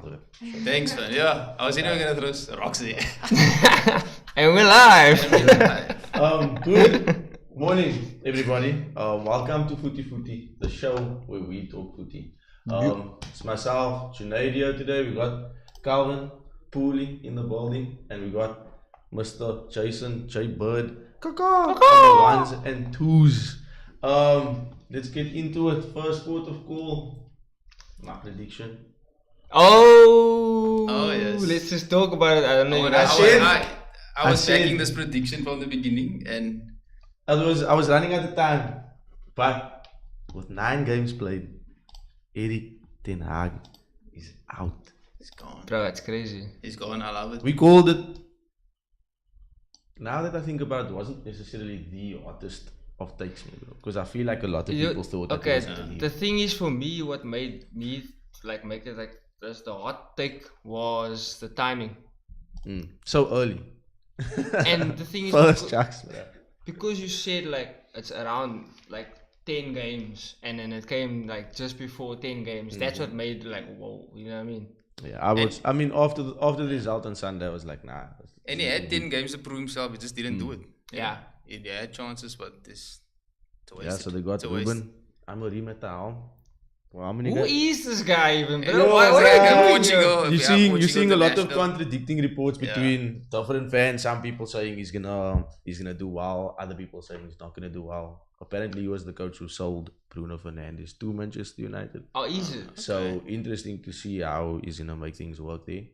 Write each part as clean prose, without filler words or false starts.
Ronaldo. Thanks, man. Yeah, I was anyway gonna throw rocks there. And we're live. Good morning, everybody. Welcome to FootyFooty, the show where we talk footy. It's myself, Junaid here today. We got Calvin, Poole in the building, and we got Mr. Jason J Bird on the ones and twos. Let's get into it. First port of call. My prediction. Oh, yes. Let's just talk about it. I don't know. I was checking this prediction from the beginning, and I was running at the time, but with 9 games played, Erik ten Hag is out. he's gone. Bro, it's crazy. He's gone. I love it. We called it. Now that I think about it, wasn't necessarily the hottest of takes, because I feel like a lot of people thought that okay, it was the the thing is, for me, what made me make it like this, the hot take was the timing. So early. And the thing is, First chucks. because you said it's around 10 games, and then it came just before 10 games. That's what made whoa, you know what I mean? Yeah, after the result on Sunday, I was like, nah. And he had 10 games to prove himself. He just didn't do it. Yeah. He had chances, but it's a waste. Yeah, so they got Ruben Amorim at the helm. Well, how many Who guys? is this guy even, bro? Yo, What are like you doing Portugal. here? You're seeing a lot of international. contradicting reports between different fans. Some people saying he's gonna do well. Other people saying he's not gonna do well. Apparently, he was the coach who sold Bruno Fernandes to Manchester United. Oh, easy. So interesting to see how he's gonna make things work there.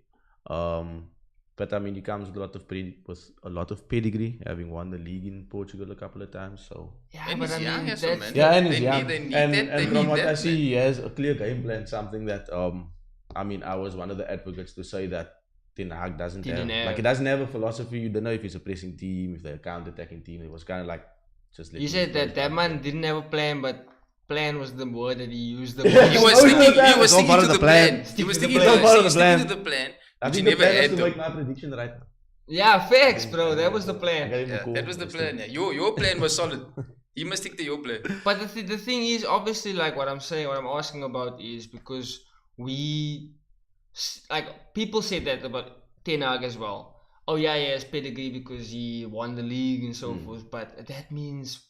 But I mean, he comes with a lot of pedigree, having won the league in Portugal a couple of times. So Yeah, And but he's I young mean, as well, that's... man. yeah, and he's They young. need And that, from what I man. see, he has a clear game plan. Something that I was one of the advocates to say that Ten Hag doesn't have a philosophy. You don't know if it's a pressing team, if they're a counter-attacking team. It was kind of like just. You said that man didn't have a plan, but plan was the word that he used. He was sticking part to of the the plan. plan. He was Stick sticking to the plan. to the plan. I Which he think the never plan was had to to. make my prediction right now. Yeah, facts, bro. That was the I plan. gave him a Yeah, call. that was the plan. Yeah. Your plan was solid. You must stick to your plan. But the thing is, obviously, what I'm asking about is because people say that about Ten Hag as well. Oh yeah, he has pedigree because he won the league and so forth. But that means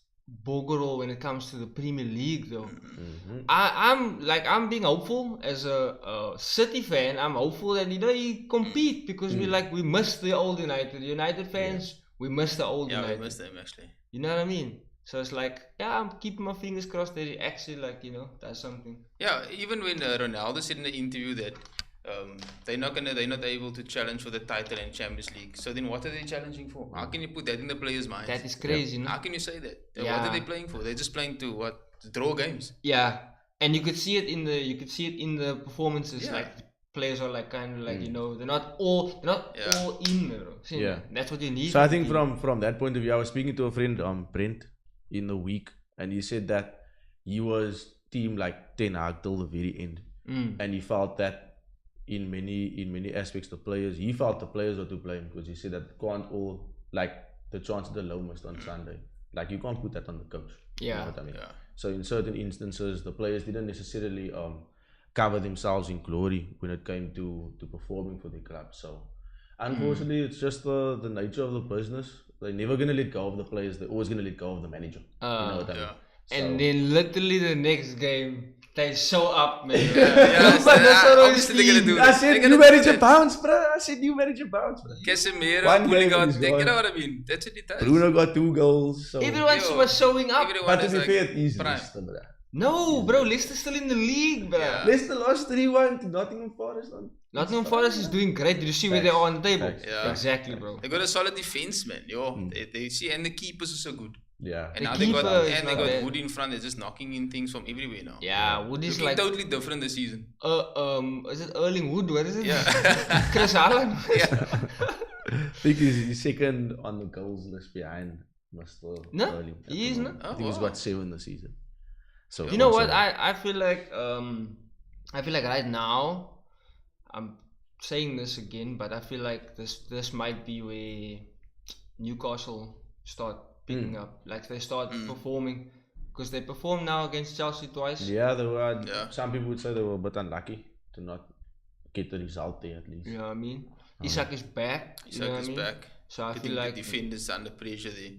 Bogoro when it comes to the Premier League, though. I'm being hopeful as a City fan. I'm hopeful that he compete because we miss the old United. United fans, we miss the old Yeah, United. we missed them actually. You know what I mean? So it's I'm keeping my fingers crossed that he actually does something. Yeah, even when Ronaldo said in the interview that they're not able to challenge for the title in Champions League. So then what are they challenging for? How can you put that in the players' minds? That is crazy, no? How can you say that? What Yeah. are they playing for? They're just playing to draw games. Yeah, and you could see it in the performances. Yeah. Players are they're not all in. Yeah. That's what you need. So I think from that point of view, I was speaking to a friend, Brent, in the week, and he said that he was team Ten Hag till the very end, and he felt that in many aspects he felt the players were to blame because he said that can't all the chance the low missed on Sunday. You can't put that on the coach. Yeah. You know what I mean? Yeah. So in certain instances, the players didn't necessarily cover themselves in glory when it came to performing for the club. So unfortunately, it's just the nature of the business. They're never gonna let go of the players. They're always gonna let go of the manager. You know what I mean? And then literally the next game they show up, man. Obviously they're gonna do that. I said new manager bounce, bro. Casemiro, One game Pulling is out, you gone. know what I mean? That's what it does. Bruno got 2 goals. So. Everyone Yo, was showing up. everyone But to is be like fair, it's easy. prime. Leicester, bro. No, bro, Leicester's still in the league, bro. Yeah. Leicester lost 3-1 to Nottingham Forest. Nottingham Forest is doing great. Did you see where they are on the table? Facts. Yeah. Exactly, bro. They got a solid defense, man. They see, and the keepers are so good. Yeah. And The now they got keeper is not bad. Wood in front. They're just knocking in things from everywhere now. Yeah, Wood is Looking totally different this season. is it Erling Wood? What is it? Yeah. Chris Allen? I think he's second on the goals list behind Mr. No, Erling at he the is moment. not. I think he's wow. got 7 this season. So You know what? I feel like right now, I'm saying this again, but I feel like this might be where Newcastle start picking up. They start performing because they performed now against Chelsea twice. Yeah, they were. Yeah. Some people would say they were a bit unlucky to not get the result there at least. You know what I mean? Isak is back. You know Isak what I is mean? back. So I I feel think like the defenders under pressure there.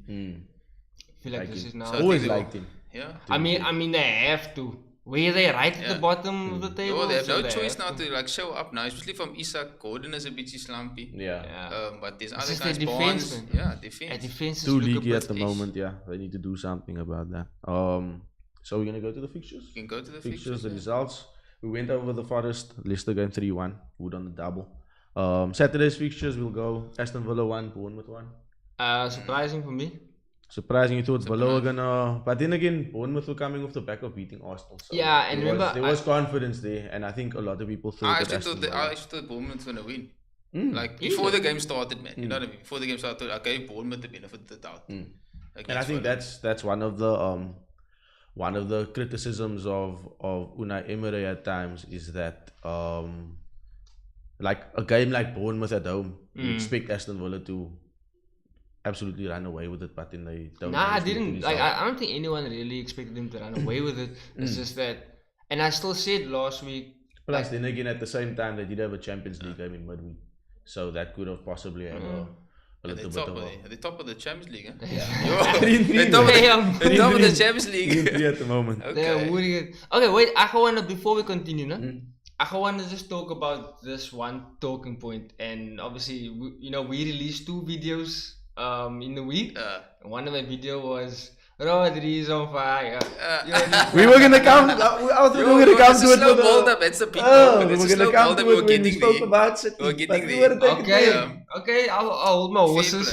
I feel like this is now. So I Always think they liked him. Yeah. I mean, they have to. Where they right at the bottom of the table. Oh, they have so no choice have now to like show up now, especially from Isak. Gordon is a bit slumpy. Yeah. But there's It's other just guys. their defense, Barnes. man. Yeah, defense. Defense is Too look a leaky bit at the ish. moment. Yeah, they need to do something about that. So we're gonna go to the fixtures. You can go to the Fixtures, the yeah. results. We went over the Forest. Leicester game 3-1. Wood on the double. Saturday's fixtures will go Aston Villa 1, Bournemouth 1. Surprising for me. Surprising, you thought Villa were gonna, but then again, Bournemouth were coming off the back of beating Arsenal. So Yeah, and there was confidence there, and I think a lot of people thought I that actually Aston thought Bournemouth was gonna win. Villa. Like before the game started, man. You know what I mean? Before the game started, I gave Bournemouth the benefit of the doubt. And I think that's one of the criticisms of Unai Emery at times is that like a game like Bournemouth at home, you expect Aston Villa to absolutely run away with it, but then they don't. Nah, I didn't. Like, I don't think anyone really expected them to run away with it. It's just that, and I still said last week. Plus, then again, at the same time, they did have a Champions League game in midweek, so that could have possibly had a little bit of at the top of the Champions League, huh? Yeah. the top of the Champions League. 3-3 at the moment. Okay, wait. I wanna before we continue, no? I wanna just talk about this one talking point, and obviously, we released 2 videos in the week. One of my video was Rodri's on fire. We were gonna come. I thought we were gonna come to it. That's the people. We were gonna come to it when we spoke about City. We're getting there. Okay. I'll hold my horses.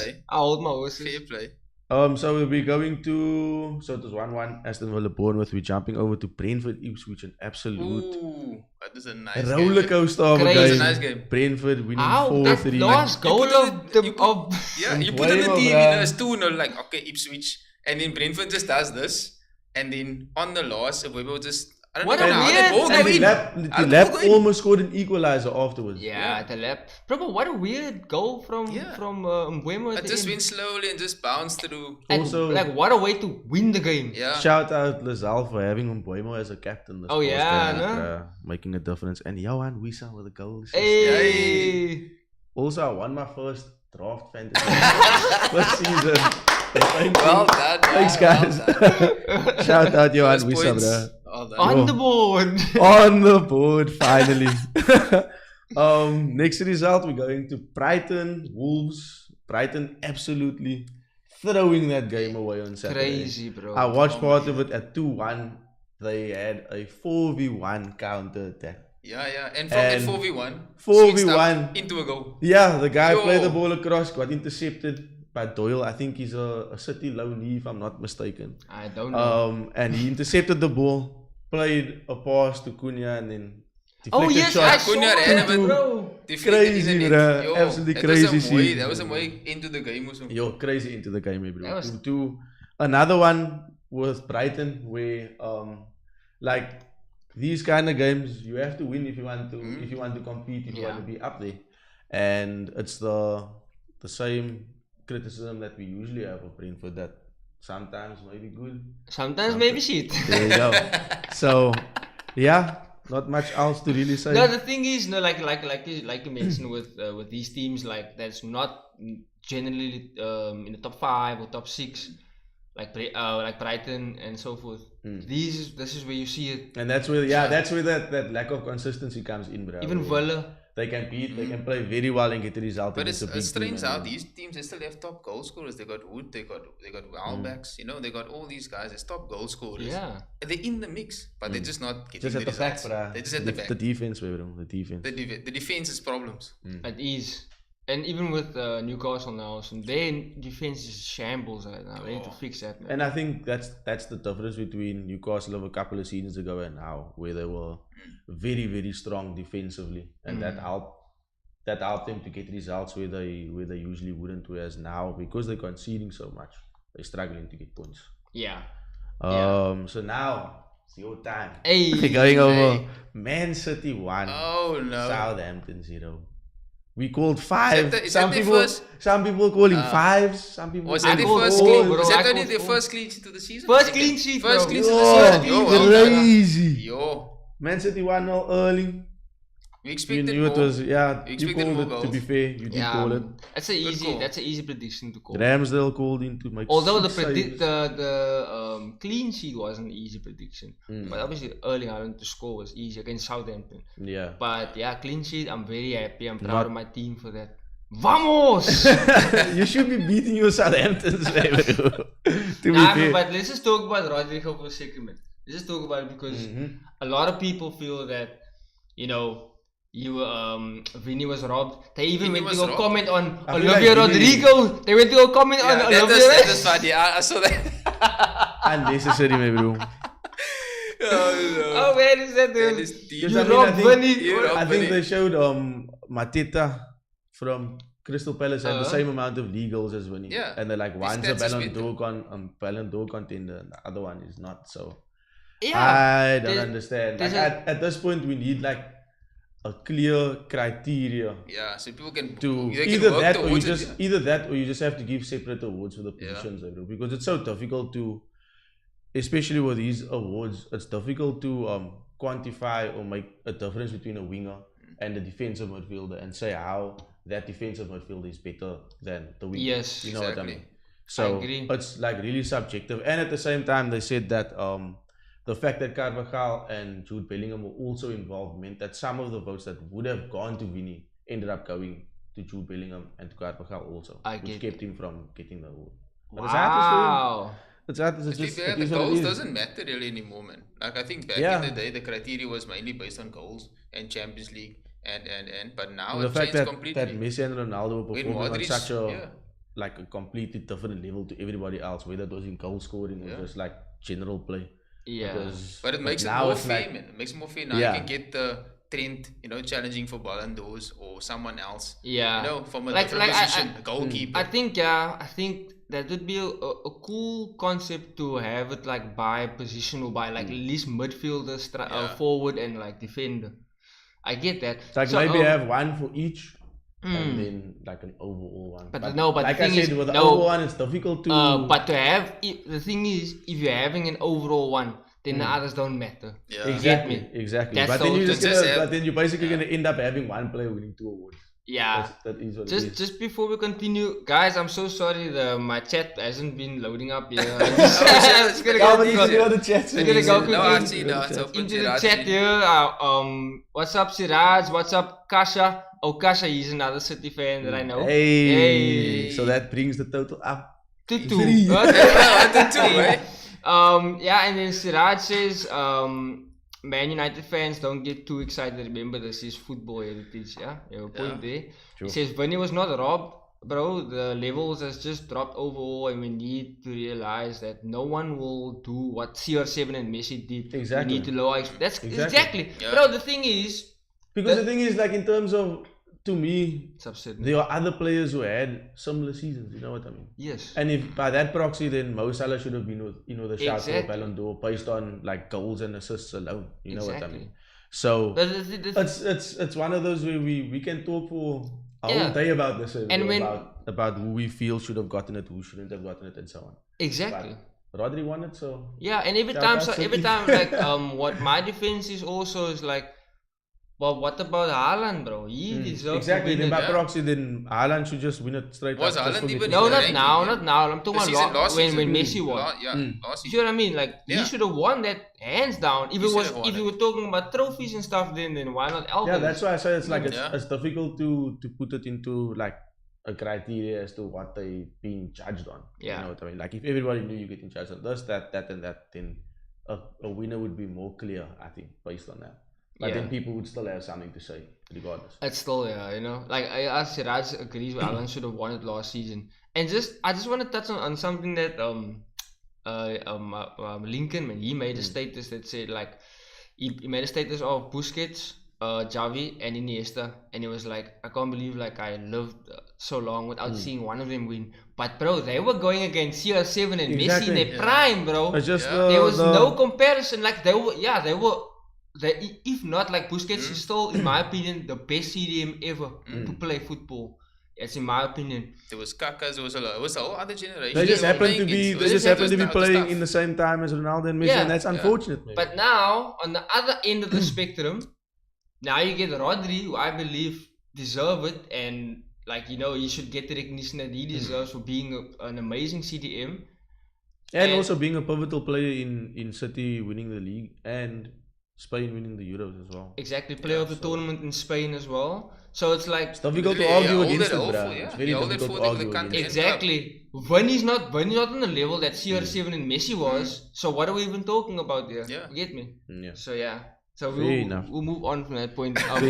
Fair play. So we'll be going to. So it was 1-1 Aston Villa Bournemouth. We're jumping over to Brentford Ipswich, an absolute that is a nice roller coaster of a game. It's a nice game. Brentford winning 4-3. That last goal of you put on the TV, it's 2-0, like okay, Ipswich, and then Brentford just does this, and then on the last, Weber just. I don't know how that ball go in. The lap almost scored an equalizer afterwards. Yeah, the lap. Bro, but what a weird goal from Mbeumo. It just went slowly and just bounced through. Also, like what a way to win the game. Yeah. Shout out Lazal for having Mbeumo as a captain. Making a difference. And Johan Wissa with a goal. Hey. Also, I won my first draft fantasy first season. Well done. Thanks, guys. Shout out Johan Wissa, bro. On the board. On the board, finally. Next result, we're going to Brighton, Wolves. Brighton absolutely throwing that game away on Saturday. Crazy, bro. I watched part of it at 2-1. They had a 4v1 counter attack. Yeah. And from that 4v1, 4v1 into a goal. Yeah, the guy played the ball across, got intercepted by Doyle. I think he's a City loanee, if I'm not mistaken. I don't know. And he intercepted the ball, played a pass to Cunha, and then deflected shot. I saw that, bro. Crazy, bro. Absolutely crazy. That was a way into the game or something. Crazy into the game, bro. To another one with Brighton, where like these kind of games, you have to win if you want to compete, if you want to be up there. And it's the same criticism that we usually have of Brentford, that sometimes maybe good, sometimes maybe shit. There you go. So yeah, not much else to really say. No, the thing is, like you mentioned with these teams, like that's not generally in the top 5 or top 6, like Brighton and so forth. This is where you see it, and that's where that lack of consistency comes in, bro. Even Villa. They can beat, they can play very well and get the result. But it's strange how these teams, they still have top goal scorers. They got Wood, they got Welbacks, they got all these guys as top goal scorers. Yeah. They're in the mix, but they're just not getting the results. They just at the back. The defense, bro. The defense. The defense is problems. It is. And even with Newcastle now, their defense is shambles right now. They need to fix that, man. And I think that's the difference between Newcastle of a couple of seasons ago and now, where they were very, very strong defensively, and that helped them to get results where they usually wouldn't. Whereas now, because they're conceding so much, they're struggling to get points. Yeah. So now it's your time. Hey, we're going over Man City 1. Oh no. Southampton 0. We called 5. Some people call him 5s. Some people. Was that the first clean? Was that only the first clean sheet of the season? First clean sheet, bro. First clean sheet of the season. Crazy. Yo. Man City 1-0 early. You You expected knew more. it was, yeah, You you expected called more it, to goals. be fair. You did call it. That's call. an easy prediction to call. Ramsdale called in to make Although six saves. the clean sheet was an easy prediction, Mm. but obviously Erling Haaland to score was easy against Southampton. Yeah. But yeah, clean sheet, I'm very happy. I'm proud Not- of my team for that. Vamos! You should be beating your Southamptons, to be Nah, fair. but let's just talk about Rodrigo for a second, man. Let's just talk about it because Mhm. a lot of people feel that, you know, Vinny was robbed. They even Vinny went to was go robbed. comment on I feel Olivia like Vinny- Rodrigo. They went to go comment on Yeah, Olivia. that was funny. I saw that. Unnecessary, my bro. Oh, where is that? That is deep. Because You I mean, I robbed think- Vinny. You robbed I think Vinny. they showed Mateta from Crystal Palace had the same amount of league goals as Vinny. Yeah. And they're like, His one's a stats is Ballon d'Or contender, and the other one is not. So Yeah. I don't There's- understand. there's Like at this point, we need like a clear criteria Yeah, so people can to they can either work that or you towards it, just yeah. either that or you just have to give separate awards for the Yeah. positions, bro, because it's so difficult to, especially with these awards, it's difficult to quantify or make a difference between a winger and a defensive midfielder and say how that defensive midfielder is better than the winger. Yes, you know what I exactly. mean. So agree. it's like really subjective, and at the same time they said that the fact that Carvajal and Jude Bellingham were also involved meant that some of the votes that would have gone to Vinny ended up going to Jude Bellingham and to Carvajal also, I which get kept him from getting the award. But it's hard to say. Wow. It's hard to To be just, fair, it the is what it goals is. doesn't matter really anymore, man. Like I think back Yeah. in the day, the criteria was mainly based on goals and Champions League and but now And the it fact changed that, completely. that Messi and Ronaldo were When performing on Modric, such a yeah. like a completely different level to everybody else, whether it was in goal scoring or Yeah. just like general play. Yeah. Because- But it makes it now more it's fair, like- man. It makes it more fair. Now Yeah. you can get the Trent, challenging for Ballon d'Ors or someone else. Yeah. From a Like- different like I- position, a goalkeeper. I think that would be a cool concept to have it like by position or by like at least midfielder, Yeah. forward and like defender. I get that. It's like So, maybe have one for each mm. and then like an overall one. But no, but the like I thing said, is- with the no. overall one, it's difficult to. But to have the thing is, if you're having an overall one, then the others don't matter. Yeah. exactly, me? exactly. That's But the then whole you just thing. gonna, Just have- but then you're basically gonna end up having one player winning 2 awards. Yeah. That is what it is. Just before we continue, guys, I'm so sorry. My chat hasn't been loading up here. It's gonna Yeah, go but you quick. see what the chat We're gonna go No, quickly I see now. It's open into to the that. chat here. What's up, Siraj? What's up, Kasha? Oh, Kasha, he's another City fan that I know. Hey. Hey. So that brings the total up. To two. Three. Yeah, to two, eh? Yeah, and then Siraj says, Man United fans don't get too excited. Remember, this is football heritage. Yeah, you have a point there. Sure. He says, Vinny was not robbed, bro. The levels has just dropped overall, and we need to realize that no one will do what CR7 and Messi did. Exactly. We need to lower. That's Exactly. exactly. Yeah. Bro, the thing is, Because the thing is, like in terms of, to me, it's upsetting. there are other players who had similar seasons. You know what I mean? Yes. And if by that proxy, then Mo Salah should have been with, the shout for Exactly. Ballon d'Or based on like goals and assists alone. You know what I Exactly. mean? So But it's one of those where we can talk for a Yeah. whole day about this And when- about who we feel should have gotten it, who shouldn't have gotten it, and so on. exactly. But Rodri won it, so Yeah, and every Shout time, out so City. every time, like, what my defense is also is like, well, what about Haaland, bro? He deserves exactly. to Then win it. by proxy, then Haaland should just win it straight Was up. just Haaland for even getting No, in the not ranking, now, yeah. not now. I'm The talking season, about last when season. Messi won. Last You season. see what I mean? Like Yeah. he should have won that hands down. If He it was, should have won if you it. were talking about trophies and stuff, then why not Alvarez? Yeah, that's why I say it's like Yeah. it's difficult to put it into like a criteria as to what they being judged on. Yeah. You know what I mean? Like if everybody knew you're getting judged on this, that, and that, then a winner would be more clear, I think, based on that. But Yeah. then people would still have something to say, regardless. It's still like I Siraj agrees with Alan should have won it last season. And I just want to touch on something that Lincoln, man, he made a status that said like he made a status of Busquets, Xavi and Iniesta, and he was like, I can't believe like I lived so long without seeing one of them win. But bro, they were going against CR7 and Messi in Exactly. their prime, bro. It's just Yeah. There was no comparison. Like they were, if not like Busquets is still, in my opinion, the best CDM ever to play football. That's in my opinion. There was Kakas, there was a whole other generation. They just were happen playing to be against- they just it happen was to be the playing stuff. in the same time as Ronaldo and Messi, Yeah. and that's unfortunate. Maybe. But now, on the other end of the spectrum, Now you get Rodri, who I believe deserve it, and like he should get the recognition that he deserves for being an amazing CDM. And also being a pivotal player in City winning the league and Spain winning the Euros as well. Exactly, player of the tournament in Spain as well. So it's like it's difficult to argue against it, bro. Yeah. It's very difficult to argue against it. Exactly. When he's not on the level that CR7 and Messi was, so what are we even talking about here? Yeah. You get me? Yeah. So yeah. So we'll move on from that point. Before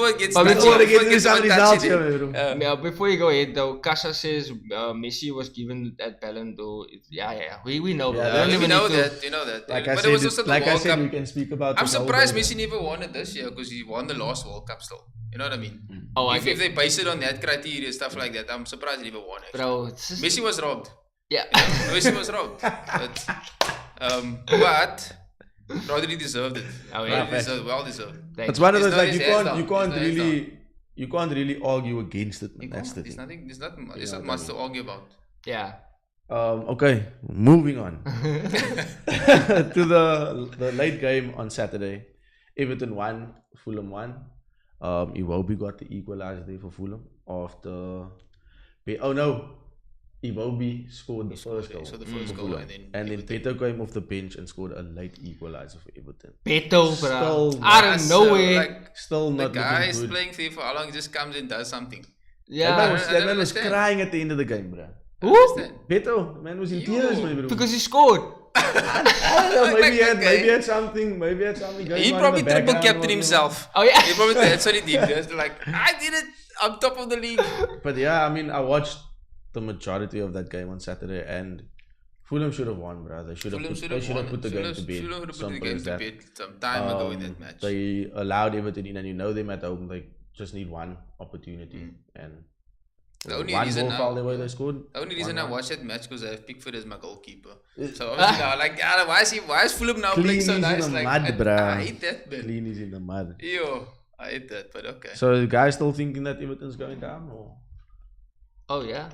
it gets somebody's else here, bro. Yeah, before you go ahead though, Kasha says Messi was given that Ballon d'Or. Yeah. We know. Yeah, we know that. Like but I it was also said, the World Cup. we can speak about. I'm surprised Messi never won it this year because he won the last World Cup still. You know what I mean? Oh, if they base it on that criteria, stuff like that, I'm surprised he never won it. Bro, Messi was robbed. Yeah. Messi was robbed. But Rodri deserved it. Oh, yeah. Well deserved. It's one of those like you can't really argue against it. Man. That's the thing. There's not much to argue about. Yeah. Okay, moving on to the late game on Saturday. Everton won, Fulham won. Iwobi got the equalizer there for Fulham after. Oh no. Iwobi scored the first goal. So the first goal and then Beto came off the bench and scored a late equalizer for Everton. Beto, bro. Out of nowhere. Still not the guy is good. playing FIFA. How long he just comes and does something? Yeah. That man was crying at the end of the game, bro. Who? Beto, the man was in tears, my bro. Because he scored. I don't know, maybe he had something going he on probably in the triple background captained or himself. Oh yeah. He probably that's what he did. He was like, I did it. I'm top of the league. But yeah, I mean, I watched the majority of that game on Saturday, and Fulham should have won, bro. They should have put the game to bed. Fulham should have put the game to bed some time ago in that match. They allowed Everton in, and you know them at home. They just need one opportunity, and the only one reason goal foul the way they scored. The only reason I watched that match because I have Pickford as my goalkeeper. So obviously now, like, why is Fulham now playing so nice? In the like, mud, I hate that, man. Clean is in the mud. Yo, I hate that, but okay. So the guys still thinking that Everton's going down, or? Oh yeah.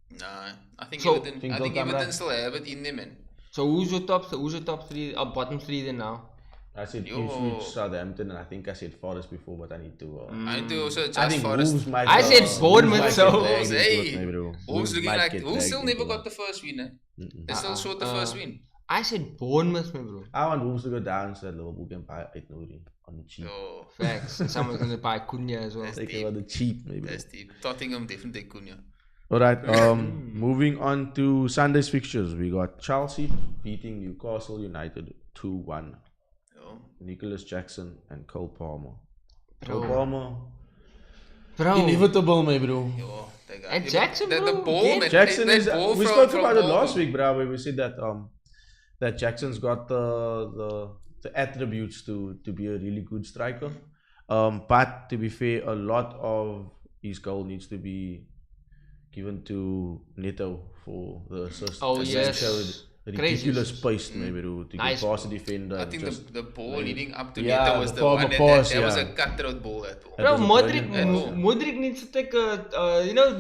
Nah, I think So, Everton still have it in them, man. So who's your top three? Bottom three then now? I said Ipswich, Southampton, and I think I said Forest before, but I need to. I need to also I adjust think Forest. Wolves might. I said Bournemouth, so Wolves looking like Wolves still never got the first win. They still short the first win. I said Bournemouth, my bro. I want Wolves to go down so that Liverpool can buy 8 on the cheap. Yo, Facts. And someone's gonna buy Cunha as well. They can on the cheap, maybe. That's deep. Tottenham definitely Cunha. Alright, moving on to Sunday's fixtures. We got Chelsea beating Newcastle United 2-1. Nicholas Jackson and Cole Palmer. Cole Palmer. Bro. Inevitable, my bro. Yo, that guy. And Jackson, bro. The ball, man. Jackson is. We spoke about it last week. week, bro. Where we said that Jackson's got the attributes to be a really good striker. But to be fair, a lot of his goal needs to be given to Neto for the assist. Oh yes. Showed ridiculous pace, maybe to get past the defender. I think the ball leading up to Yeah, Neto was the the one pass, that was yeah. a cutthroat ball. That ball. Bro, was a Modric needs to take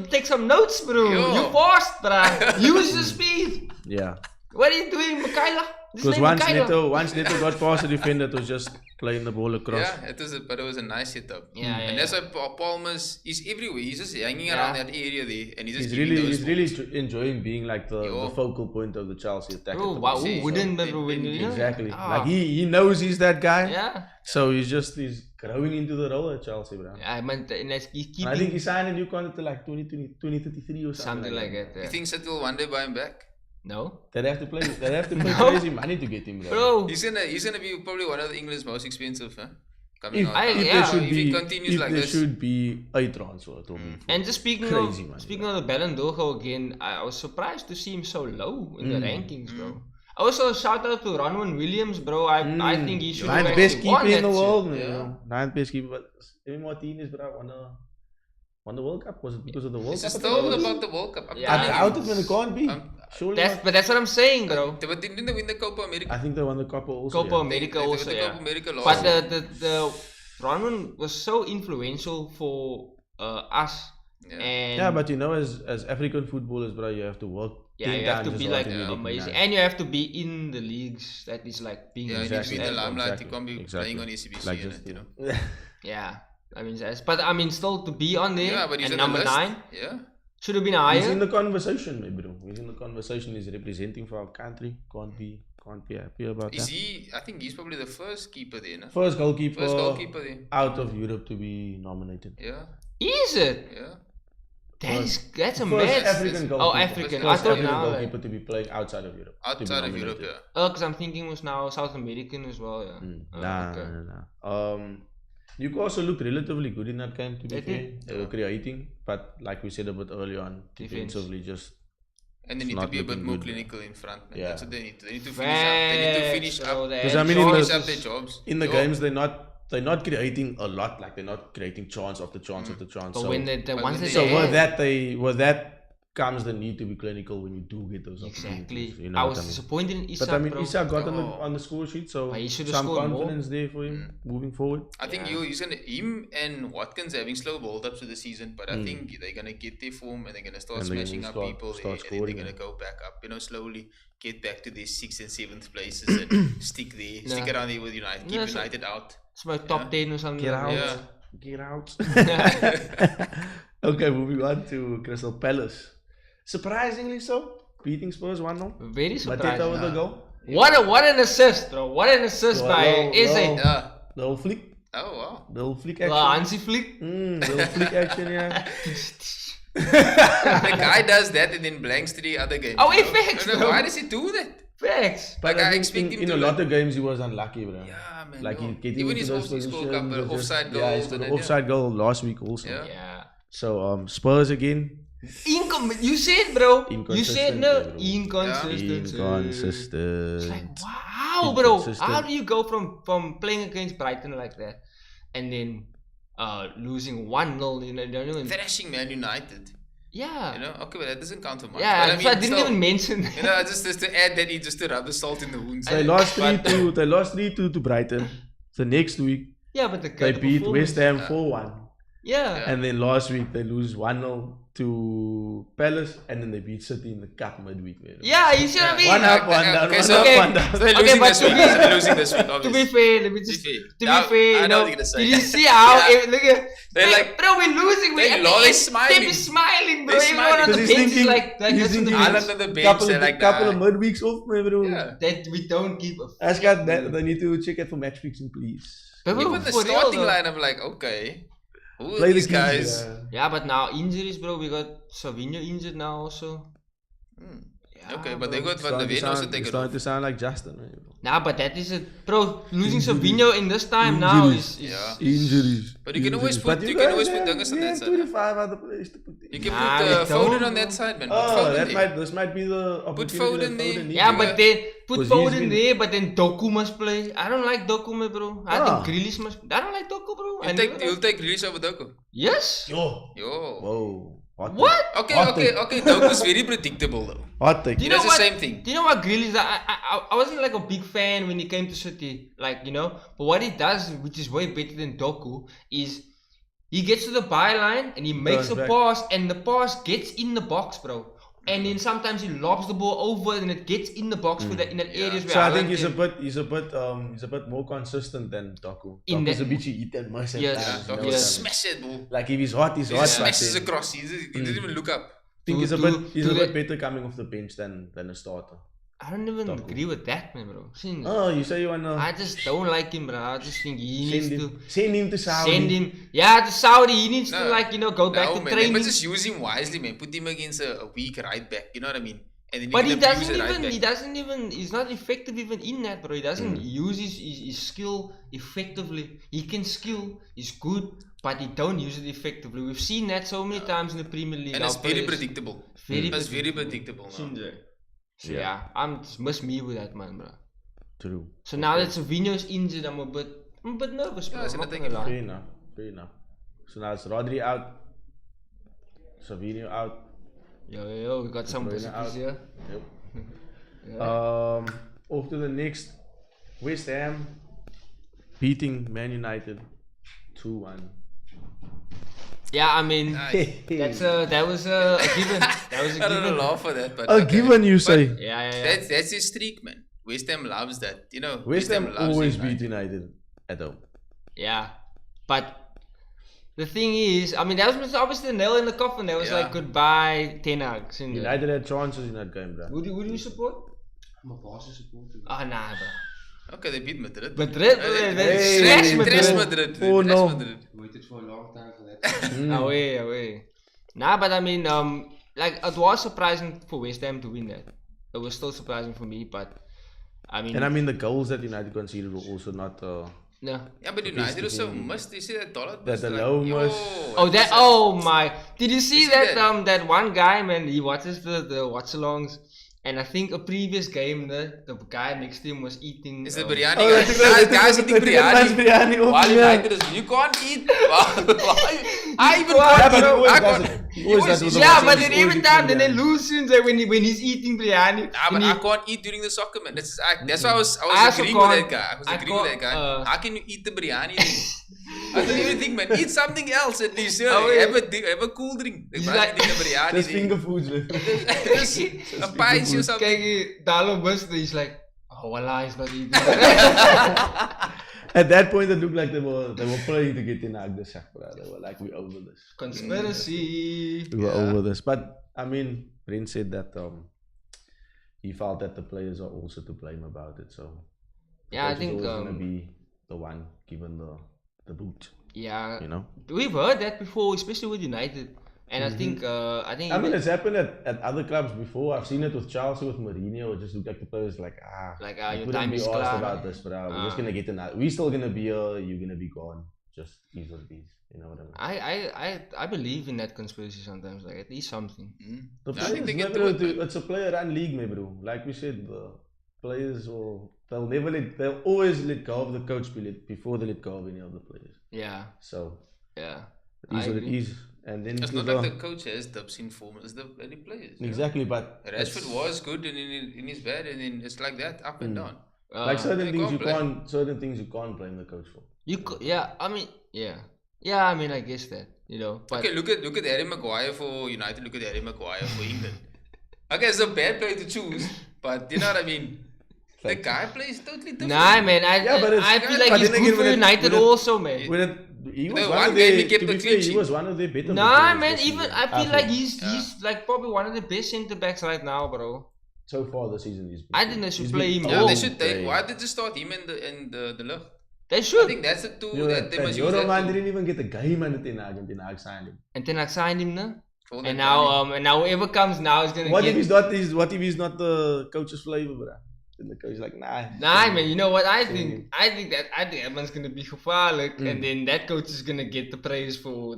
take some notes, bro. Yo. You fast, bro. Use the speed. Yeah. What are you doing, Michaela? Because once Neto got past the defender, it was just playing the ball across. Yeah, it was a nice setup. Yeah, and that's why Palmer's is everywhere. He's just hanging around that area there, and he's really enjoying being like the focal point of the Chelsea attack. Bro, wow, who wouldn't, bro? Exactly. Like he knows he's that guy. Yeah. So he's growing into the role at Chelsea, bro. I mean, he's keeping. I think he signed a new contract to like 2033 or something like that. Yeah. You think City will one day buy him back? No. They have to play crazy money to get him, bro. He's gonna be probably one of the England's most expensive, huh? There should be a transfer. And just speaking of the Ballon d'Or again, I was surprised to see him so low in the rankings, bro. Also, shout out to Ronwen Williams, bro. I think he should have ninth best keeper in the world, ninth best keeper. But Emi Martinez, bro, won the World Cup. Was it because of the World Cup? It's still about the World Cup. I doubt it when it can't be. But that's what I'm saying, bro. But didn't they win the Copa America? I think they won the Copa also. Copa America also, yeah. Copa America last but the Ronwen was so influential for us And Yeah, but you know, as African footballers, bro, you have to work. yeah, 10 you have to times be as hard like to be amazing, recognized. and you have to be in the leagues that is like being Yeah, you need to be in the used at. limelight. You Exactly, can't be exactly. playing on ECBC Like in just it, you know. Yeah, I mean, but I mean, still to be on there Yeah, but he's and on the number list. 9 Yeah. should have been He's in higher. the conversation, my bro. He's in the conversation. He's representing for our country. Can't be happy about Is that. he? I think he's probably the first keeper there, no? First goalkeeper, First goalkeeper there. out of Europe to be nominated. Yeah. Is it? Yeah. That's a First mess. African goalkeeper. Oh, African. I First thought African now. goalkeeper to be playing outside of Europe. to be Outside of Europe, nominated. yeah. Because I'm thinking was now South American as well. Yeah. Nah, okay. nah. Newcastle looked relatively good in that game, to be They fair. did. They were creating, but like we said a bit earlier on, Defense. defensively just And they It's need to not be a bit looking more good, clinical in front, man. Yeah. That's what they need. They need to finish up. They need to finish Facts, bro, up. they Because had I mean, in Finish the- up their jobs. in the Yo. games they're not creating a lot, like they're not creating chance after chance after chance. But So, when the but ones when that they- they with that comes the need to be clinical when you do get those exactly. opportunities. You know I what was I mean? disappointed in Isak, But I mean, bro. Isak got Oh. on the score sheet, so But he should have some scored more. confidence there for him moving forward. I think Yeah. he's gonna him and Watkins having slow build ups of the season, but I think they're gonna get their form and they're gonna start And they're smashing gonna up start- people start there, and then scoring, they're gonna yeah. go back up, slowly get back to their 6th and 7th places and stick there, stick Yeah. around there with United, keep Yeah, so- United out. It's my top 10 or something. Get like out. that. Get out. Okay, moving on to Crystal Palace. Surprisingly so, beating Spurs 1-0. Very Mateta surprising. with the goal. What an assist, bro. What an assist Well, by well, Eze. well. Yeah. The whole flick. Oh wow. The whole flick Well, action. Hansi Flick. The whole flick action, yeah. The guy does that and then blanks 3 other games. Oh, you it know? facts, I don't know, bro. why does he do that? Facts. Like, I I think expect him in to a like- lot of games he was unlucky, bro. Yeah, man. Like yo. he getting Even into his those he scored a couple positions, of just- offside Yeah, he goals scored and an then, offside goal last week also. Yeah. Yeah. So Spurs again. You said, bro. You Inconsistent, said no. bro. Inconsistent. Inconsistent. It's like, wow, bro. Inconsistent. How do you go from playing against Brighton like that and then losing 1-0? You know, Thrashing Man United. yeah. You know, okay, but that doesn't count for much. Yeah, but so I didn't still, even mention You know, just to add that, just to rub the salt in the wounds. They lost But- 3-2. They lost 3-2 to Brighton. The next week Yeah, but the they beat performance- West Ham 4-1. Yeah. And then last week they lose 1-0 to Palace, and then they beat City in the cup midweek. Man. Yeah, you see what I mean? One up, one down, Okay, one so- up, okay. one down. So they're Okay, losing but this to week. be- So they're losing this week, To be obviously. fair, let me just To be to fair. be fair, I you know know, what you're gonna say. did you see how Yeah. look at They're bro, like- bro, we're losing. they At the lol- end, they're smiling. They be smiling, bro. They're Everyone on smiling. the Because bench is like he's that's on thinking the Island bench. on the bench, couple they're of, like, couple of nah. midweeks off, man, bro. Yeah. That we don't keep a Ask got that. They need to check it for match fixing, please. But bro, Even the for real, starting though. line, I'm like, okay. Who are Play the these keys, guys? yeah. Yeah, but now injuries, bro. We got Savinho injured now also. Hmm. Yeah, Okay, but they bro. got Van der Ven also taken starting off. to sound like Justin. Man, bro. Nah, but that is it, bro. Losing Savinho in this time now is Yeah. Injuries. But you can always Injuries. put- But you can guys always put have- Dungus on we that have side, 25 other players to put in. You can Nah, put they Foden don't, on that bro. side, man. Put Oh, Foden there. this might be the opportunity. Foden that there. needs. yeah, but then put 'Cause he's Foden been- there, but then Doku must play. I don't like Doku, man, bro. I Ah. think Grealish must. I don't like Doku, bro. I never You'll like- take release over Doku. Yes. Yo. Yo. Whoa. Hot take. What? Okay, Hot okay, take. okay. Doku's very predictable though. Hot take. Do you know That's the what? same thing. Do you know what Grealish? I wasn't like a big fan when he came to City, like you know. But what he does, which is way better than Doku, is he gets to the byline and he makes Turns a back. pass, and the pass gets in the box, bro. And then sometimes he lobs the ball over, and it gets in the box for that in that areas where So I Haaland think can- he's a bit more consistent than Doku. In Doku's that- a bit hit and miss at Yes. times, you know Doku what I mean? smash it, bro. Like if he's hot, he's He hot. just but smashes then- across. He didn't even look up. I think he's a To- bit to- he's to a bit the- better coming off the bench than a starter. I don't even Doku. agree with that, man, bro. Since Oh, you say you wanna I just don't like him, bro. I just think he needs send him to to Saudi. send him. Yeah, to Saudi. He needs to No. like you know go back to man, training. but just use him wisely, man. Put him against a weak right back. You know what I mean? And then you But can he abuse doesn't the right even. back. He doesn't even. He's not effective even in that, bro. He doesn't use his skill effectively. He can skill. He's good, but he don't use it effectively. We've seen that so many times in the Premier League. And Our it's very players- predictable. Very It's very predictable. Seen Now. that. So yeah, I'm just miss me with that man, bro. True. So now that Savinho's injured, I'm a bit nervous, bro. Yeah, so I'm not that gonna lie. Fair enough. Fair enough. So now it's Rodri out, Savinho out. Yo, we got some De Bruyne out. positives here. Yep. Yeah. Off to the next. West Ham beating Man United 2-1. Yeah, I mean, that was a given. That was a I don't given. laugh for that, but A given, you say. Yeah. That's his streak, man. West Ham loves that. You know, West Ham loves always United. beat United at home. Yeah, but the thing is, I mean, that was obviously the nail in the coffin. That was like goodbye, Ten Hag. United had chances in that game, bro. Who do you support? I'm a Barca supporter. Ah, nah, bro. Okay, they beat Madrid. Madrid, Trash Madrid. Oh, Trash no. Madrid. Waited for a long time for that. Away. Nah, but I mean, like it was surprising for West Ham to win that. It was still surprising for me, but I mean. And I mean, the goals that United conceded were also not. No. Yeah, but United also missed. You see that dollar? That the low miss. Oh my! Did you see that? that? That one guy, man. He watches the watch-alongs, and I think a previous game, the guy next to him was eating. It's the biryani. Oh, Guys eating biryani. While United is, you can't eat. I even can't. Yeah, but then every time then they lose since when he's eating biryani. Nah, but I can't eat during the soccer, man. That's why I was agreeing with that guy. I was agreeing with that guy. How can you eat the biryani? I don't even think, man. Eat something else at least. Have a cool drink. He's like, eating the biryani. Just finger foods, man. A pie or something. Kijk, Dalo must. He's like, oh, wallah, he's not eating. At that point, it looked like they were playing to get in the sack, bro. They were like, we're over this. Conspiracy. We were over this. But, I mean, Brent said that he felt that the players are also to blame about it. So, yeah, I think going to be the one given the boot. Yeah, you know, we've heard that before, especially with United. And I think I mean, it's happened at other clubs before. I've seen it with Chelsea, with Mourinho. It just looked like the players like your time is asked clear. about this, but we're just gonna get in that. We're still gonna be here. You're gonna be gone. Just these are these. You know what I mean? I believe in that conspiracy sometimes. Like at least something. The players it's a player-run league, maybe, bro. Like we said, the players they'll always let go of the coach before they let go of any of the players. Yeah. So yeah, it is what it is. And then it's not like the coach has dips in form, it's the bloody players. Exactly, but Rashford was good and in his bad, and then it's like that up and down. Like certain things you can't blame the coach for. I mean, I guess that, you know. But okay, look at Harry Maguire for United. Look at Harry Maguire for England. Okay, it's a bad player to choose, but you know what I mean. The guy plays totally different. Nah, man. I feel like he's good for United also, man. He was one of their better. Nah, man. Even I feel like he's like probably one of the best centre backs right now, bro. So far this season, I think they should play him more. Yeah, they should. Why did they start him in the left? They should. I think that's the two that they must use. Euroman didn't even get a game under Ten Hag signed him. And Ten Hag signed him, no? And now whoever comes now is gonna. What if he's not the coach's flavor, bro? And the coach like, nah, man. You know what I think? I think that man's gonna be gevaarlijk, and then that coach is gonna get the praise for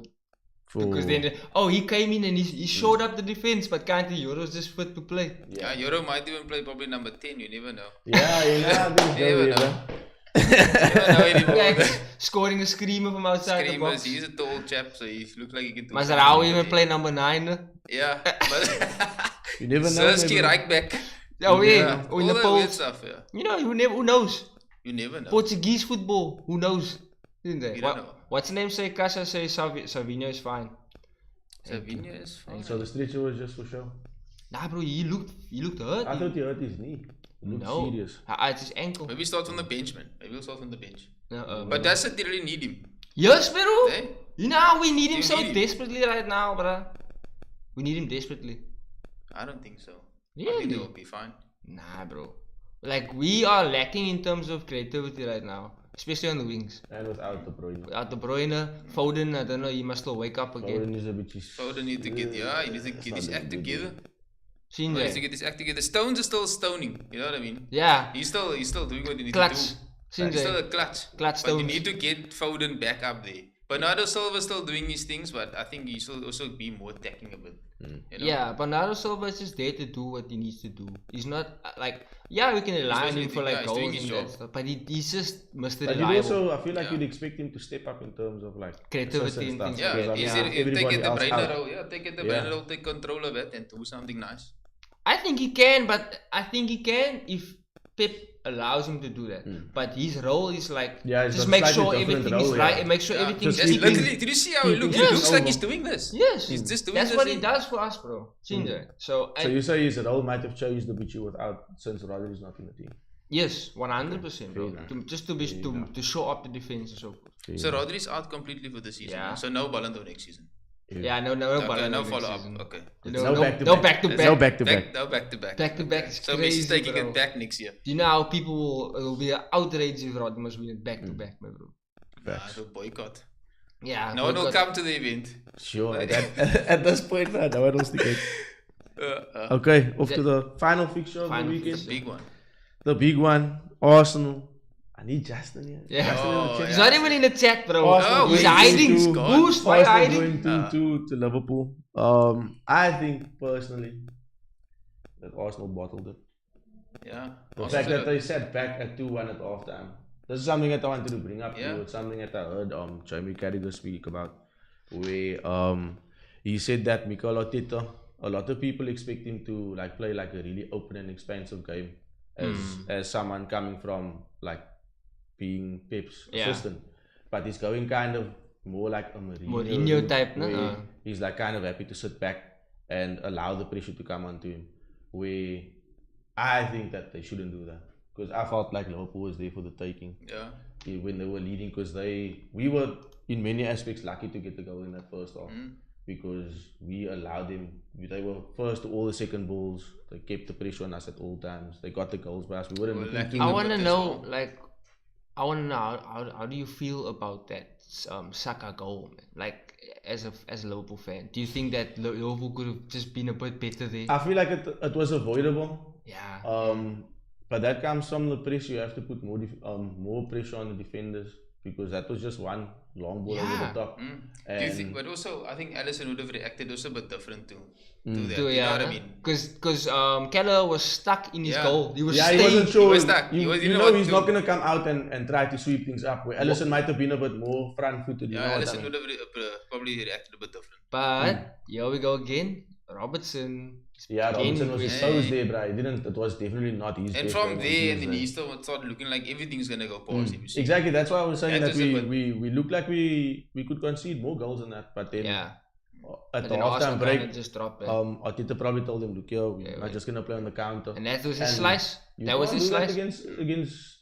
because then he came in and he showed up the defense, but can't the Euro's just fit to play? Yeah, Euro might even play probably number 10. You never know. Yeah, you never know. Like, scoring a screamer from outside the box. He's a tall chap, so he looks like he can do. Mazarao even play number 9. Yeah, but you never know. Sirski right back. Oh yeah, all the that weird stuff, yeah. You know, who knows? You never know. Portuguese football, who knows? Isn't there? You don't know. What's the name? Say Casa, say Savinho is fine. Savinho is fine. So the stretcher was just for show. Nah, bro, he looked hurt. I thought he hurt his knee. He looked serious. It's his ankle. Maybe start from the bench, man. Maybe we'll start from the bench. No, but that's it. They really need him. Yes, bro. Hey? You know, we need him so desperately right now, bro. We need him desperately. I don't think so. Really? I think they will be fine. Nah, bro. Like, we are lacking in terms of creativity right now. Especially on the wings. And without De Bruyne. Without De Bruyne, Foden, I don't know, he must still wake up again. Foden is a bit... Foden needs to get, he needs to get his act together. He He needs to get his act together. Stones is still stoning, you know what I mean? Yeah. He's still doing what he needs Clutch. to do. He's still a clutch. But Stones. you need to get Foden back up there. Bernardo Silva still doing his things, but I think he should also be more attacking a bit. You know? Yeah, Bernardo Silva is just there to do what he needs to do. He's not like, we can rely on him for like goals and that stuff, but he's just Mr. Reliable. I feel like you'd expect him to step up in terms of like creativity and things. Yeah, take it the Brainer role. Yeah, take it the Brainer role, take control of it and do something nice. I think he can, but I think he can if Pep allows him to do that, but his role is like it's just got make slightly sure different everything role, is right, and make sure everything's Just clicking. literally, did you see how he looks? He Yes. looks like he's doing this. Yes, He's just doing that's this. what he does for us, bro. Ginger. So you say his role might have changed a bit without since Rodri is not in the team. yes, 100%, bro. To show up the defense and so forth. So Rodri's out completely for the season. Yeah. So no Ballon d'Or next season. Yeah, no follow up. Okay. No back to no back. back to back. No back to back. No back to back. Back to back is So crazy, Messi's taking bro. it back next year. Do you know how people will be outraged if Rodri must win it back to back, my bro? So boycott. Yeah. No one will come to the event. Sure, at this point, no one will stick it. Okay, off to the final fixture of the weekend. Big one. The big one, Arsenal. I need Justin here. Yeah. Justin in the chat. He's not even in the chat, bro. Arsenal He's going hiding. 2-2. Who's why Arsenal hiding? going 2-2 to Liverpool. I think personally that Arsenal bottled it. Yeah. The fact that they sat back at 2-1 at halftime. This is something that I wanted to bring up to you. It's something that I heard Jamie Carragher speak about, where he said that Mikel Arteta, a lot of people expect him to like play like a really open and expansive game as someone coming from like being Pep's assistant, but he's going kind of more like a Mourinho type, no? He's like kind of happy to sit back and allow the pressure to come onto him, where I think that they shouldn't do that, because I felt like Liverpool was there for the taking when they were leading, because we were in many aspects lucky to get the goal in that first half, because we allowed them. They were first to all the second balls. They kept the pressure on us at all times. They got the goals by us. We weren't looking too. I want to know, how do you feel about that Saka goal, man? Like as a Liverpool fan, do you think that Liverpool could have just been a bit better there? I feel like it was avoidable. Yeah. But that comes from the pressure. You have to put more pressure on the defenders, because that was just one long ball over the top. Do you think? But also, I think Alisson would have reacted also a bit different to that. You know what I mean? Because Keller was stuck in his goal. He was he staying. wasn't sure. He was stuck. He's not going to come out and try to sweep things up. Where Alisson might have been a bit more front-footed. Alisson would have probably reacted a bit different. But here we go again. Robertson. Robertson was exposed there, bro. It was definitely not his. And from there, and then he started looking like everything's gonna go past him. Exactly. That's why I was saying that we looked like we could concede more goals than that, but then at the halftime break, just dropped it. Arteta probably told him, "Look, we're not just gonna play on the counter." And that was his slice. That was his slice against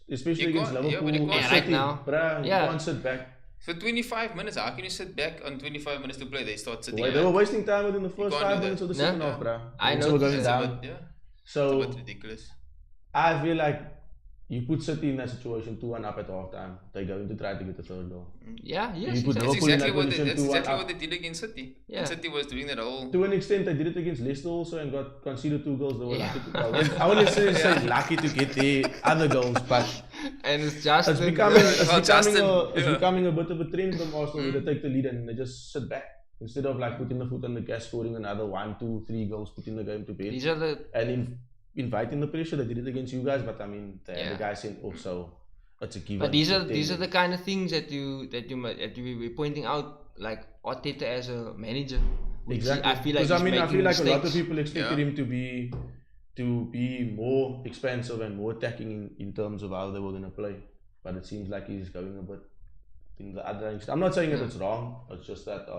especially against Liverpool. Right now, bruh, you can't sit back. For 25 minutes, how can you sit back on 25 minutes to play? They start sitting. They were wasting time within the first 5 minutes of the second half, bro. I know. Going down. So it's a bit ridiculous. I feel like you put City in that situation 2-1 up at halftime. They're going to try to get the third goal. Yeah, yes. You put That's Liverpool in exactly, that what they did against City. Yeah. And City was doing that all. To an extent, they did it against Leicester also and got conceded 2 goals. They were lucky to, I wouldn't say lucky to get the other goals, but and it's just becoming a bit of a trend from Arsenal. They take the lead and they just sit back instead of like putting the foot on the gas, scoring another 1, 2, 3 goals, putting the game to bed. These are inviting the pressure. They did it against you guys, but I mean they had the guys sent off, so it's a given. But these are the kind of things that you were pointing out, like Arteta as a manager. Exactly. I feel like a lot of people expected him to be more expansive and more attacking in terms of how they were going to play, but it seems like he's going a bit in the other extent. I'm not saying that it's wrong. It's just that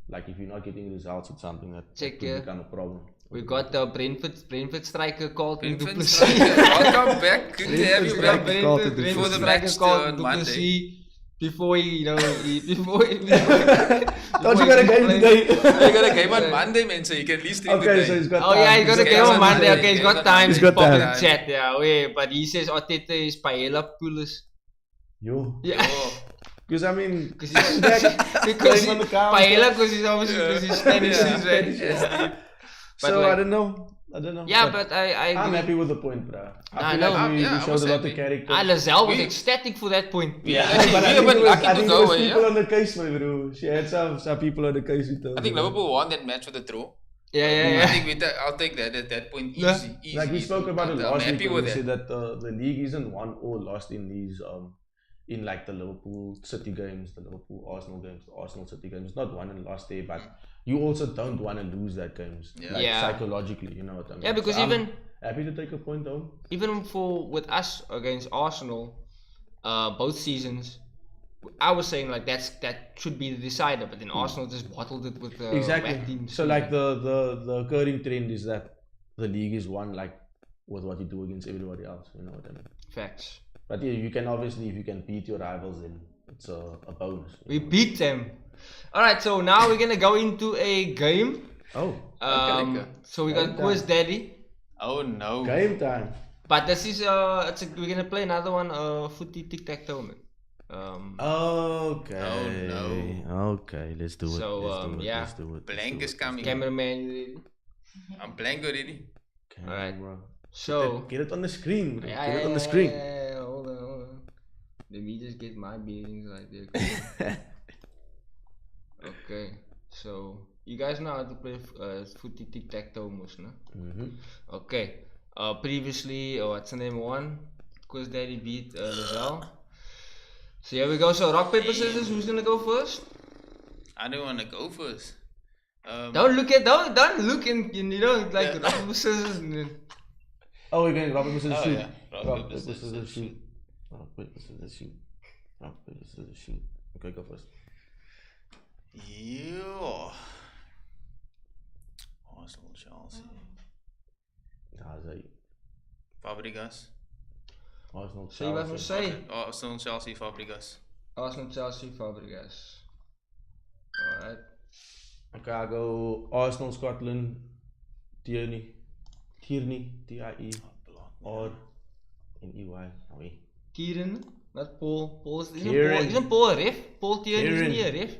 like if you're not getting results, it's something that could become a problem. We got the Brentford striker called Welcome back. Good to have you back. Brentford the match called on Monday. Before he Don't you got a game today? You got a game on Monday, man, so you can at least stream today. So he's got time. yeah, he got a game on Monday. Okay, he's got time. He's got time. Chat, but he says Arteta is Paella Pulis. Yo. Yeah. Because I mean, because Paella, because he's obviously Spanish. So like, I don't know. Yeah, but I'm happy with the point, bro. I feel know. like we showed a lot of character. Lazelle was ecstatic for that point. Yeah, but I think there was people on the case, my bro. She had some people on the case with her. I think Liverpool won that match with a draw. Yeah. I think I'll take that at that point. Easy. Like we spoke about it last week. We said that the league isn't won or lost in these in like the Liverpool City games, the Liverpool Arsenal games, the Arsenal City games. It's not won and lost there, but you also don't want to lose that games. Like psychologically, you know what I mean? Yeah, because happy to take a point home. Even with us against Arsenal, both seasons, I was saying like that should be the decider, but then Arsenal just bottled it with the whack team. So like the occurring trend is that the league is won like with what you do against everybody else. You know what I mean? Facts. But yeah, you can obviously, if you can beat your rivals, then it's a bonus. We beat them. All right, so now we're gonna go into a game. Oh. Okay. So we got Quiz Daddy. Oh no. Game time. But this is we're gonna play another one, Footy Tic-Tac-Toe, man. Okay. Oh no. Okay, let's do it. So, Let's do it. Blank is coming. Cameraman, you ready? I'm blank already. Okay, Alright. bro. So Get it on the screen. Bro. yeah, Get it on the screen. yeah, hold on. Let me just get my bearings right there. Okay, so you guys know how to play Footy Tic-Tac-Toe, most, no? Okay. Previously, what's the name? One. Quiz Daddy beat Lizelle. So here we go. So rock paper scissors. Who's gonna go first? I don't want to go first. Don't look and you know like rock paper scissors. And then... Oh, we're going rock paper scissors shoot. Yeah. Rock paper scissors shoot. Rock paper scissors shoot. Rock paper scissors shoot. Okay, go first. Yeah. Arsenal, Chelsea. Fabregas. Arsenal, So you guys must say Arsenal, Chelsea, Fabregas. Arsenal, Chelsea, Fabregas. Alright. Okay, I go Arsenal, Scotland, Tierney, T-I-E, or N-E-Y. Kieran, not Paul. Kieran. Isn't Paul a ref? Paul Tierney isn't he a ref?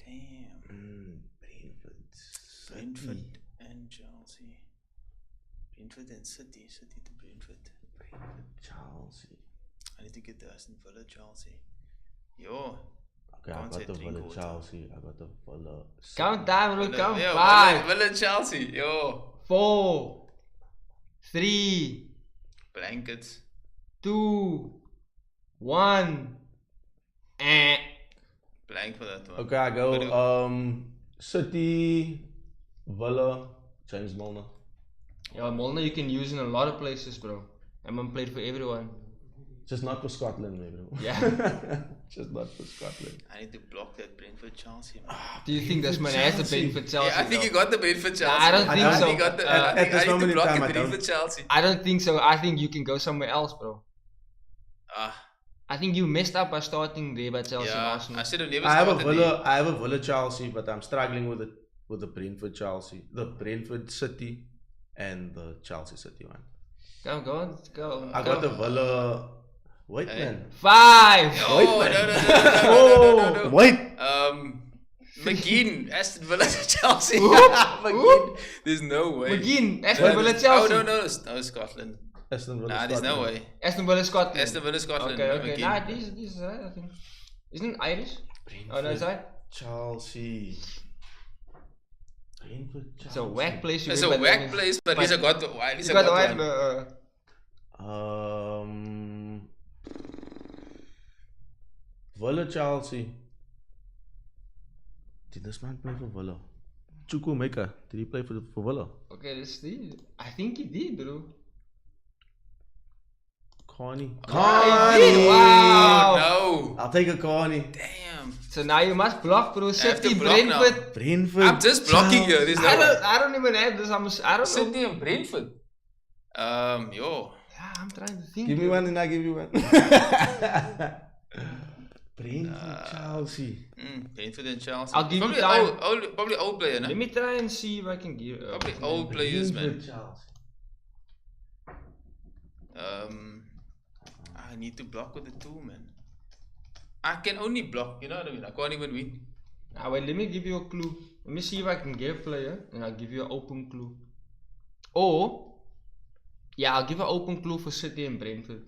Damn. Brentford and Chelsea. Brentford and City. City to Brentford. Chelsea. I need to get the Aston Villa Chelsea. Yo. Okay, I got the Villa Chelsea. I got the Villa. Count down, bro. Count. Yeah, 5, Villa Chelsea. Yo. 4, 3, Blankets. 2, 1. Blank for that one. Okay, I go City, Villa, James Milner. Yeah, Milner you can use in a lot of places, bro. I'm played for everyone. Just not for Scotland, maybe. Yeah. Just not for Scotland. I need to block that Brentford Chelsea. Do you think this man has the Brentford Chelsea? Yeah, I think you got the Brentford Chelsea. I don't think so. You got the, at I need this to moment in block time, the I don't. Brentford Chelsea. I don't think so. I think you can go somewhere else, bro. Ah, I think you messed up by starting there by Chelsea and yeah. Arsenal. I should have never I have a started Villa. I have a Villa Chelsea, but I'm struggling with the Brentford Chelsea, the Brentford City, and the Chelsea City one. Go on, let's go. I got the Villa. Wait, Hey. man. 5. Oh, Wait, no. Wait. McGinn, Aston Villa Chelsea. Whoop, McGinn. There's no way. McGinn, Aston Villa Chelsea. Oh, no, Scotland. Aston Villa. Nah, there's no Scotland. way. Aston Villa Scotland. Aston Villa Scotland. Okay. McGinn. Nah, this is right, I think. Isn't it Irish? Oh, no, it's right. Chelsea. Brentford Chelsea. It's a whack place. It's a whack place, but at least I got the You got the one. right. Villa Chelsea. Did this man play for Villa? Chukwuemeka, did he play for Villa? Okay, let's see. I think he did, bro. Carney. He did. Wow. No. I'll take a Carney. Damn. So now you must block, bro. have City, to block now. Brentford. Brentford. I'm just blocking here. There's no way. I don't even have this. I don't know. Sydney and Brentford. Yo. Yeah, I'm trying to think. Give me one and I give you one. Brentford Chelsea. Brentford and Chelsea. I'll give probably you time. Probably old player, no? Let me try and see if I can give. Probably old players, man. Brentford Chelsea. I need to block with the 2, man. I can only block, you know what I mean? I can't even win. Ah, wait, let me give you a clue. Let me see if I can get a player and I'll give you an open clue. Or, yeah, I'll give an open clue for City and Brentford.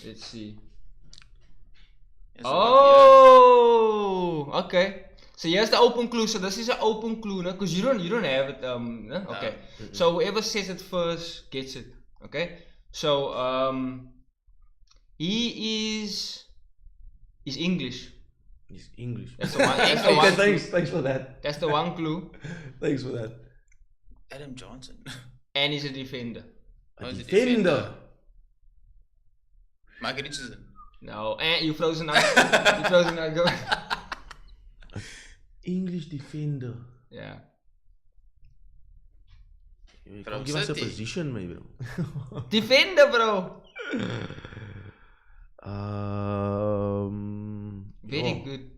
Let's see. Yes, Oh, okay. So here's the open clue. So this is an open clue, no? Because you don't have it. No? Okay. So whoever says it first gets it. Okay. So he's English. He's English. That's the one. That's the one. Okay, thanks for that. That's the one clue. Thanks for that. Adam Johnson. And he's a defender. A defender. Mike Richardson. No, and you frozen out. You frozen out. Go. English defender. Yeah. You can give us a position, maybe. Defender, bro. Very good.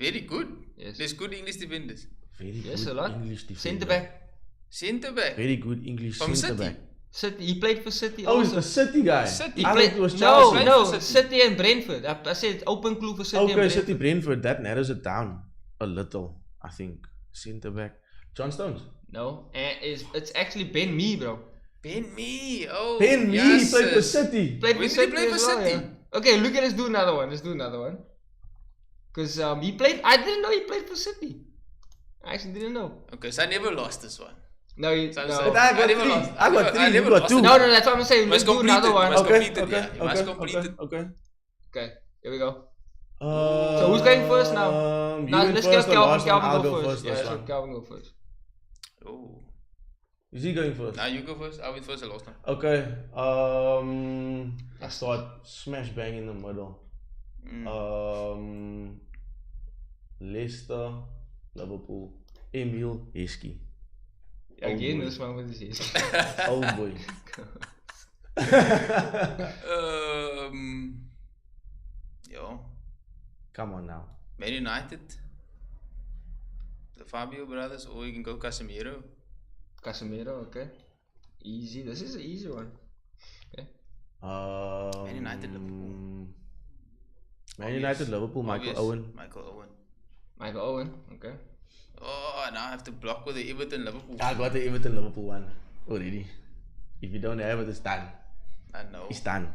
Very good. Yes. There's good English defenders. Very yes, good a lot. English defender. Centre back. Centre back. Very good English From centre City. back. City. He played for City. Oh, also. he's a City guy. City. He I played. thought it was No, Chelsea. no. City. City and Brentford. I said open clue for City and Okay, Brentford. City Brentford. That narrows it down a little, I think. Centre back. John Stones. No, and it's actually Ben Mee, bro. Ben Mee. Oh. Ben Mee yes, played for City. Played When for did he City play for as well, City? yeah. Okay, look at let's do another one. Let's do another one. Cause he played. I didn't know he played for City. I actually didn't know. Okay, so I never lost this one. No, he, So I'm no. saying- But I got never three. lost. I got three. never You got lost two. it. No, that's what I'm saying. Let's Must do complete another it. one. Must Okay, complete it, okay, yeah. You must okay, complete okay, it. okay. Okay, here we go. So So who's going first now? You Now went let's first get or last Calvin. one? I'll Calvin go go first. first. Yeah, Last so one. Calvin go first. Oh. Is he going first? Now you go first. I went first. I lost one. Okay. I start smash bang in the middle. Leicester, Liverpool, Emil Heskey. Again, boy. this one was his. Oh boy. Yo. Come on now. Man United. The Fabio brothers, or you can go Casemiro. Casemiro, okay. Easy. This is an easy one. Okay. Man United, Liverpool. Man United, Liverpool, Michael Owen. Michael Owen. Michael Owen, okay. Oh, now I have to block with the Everton Liverpool. I got the Everton Liverpool one already. If you don't have it, it's done. I know. It's done.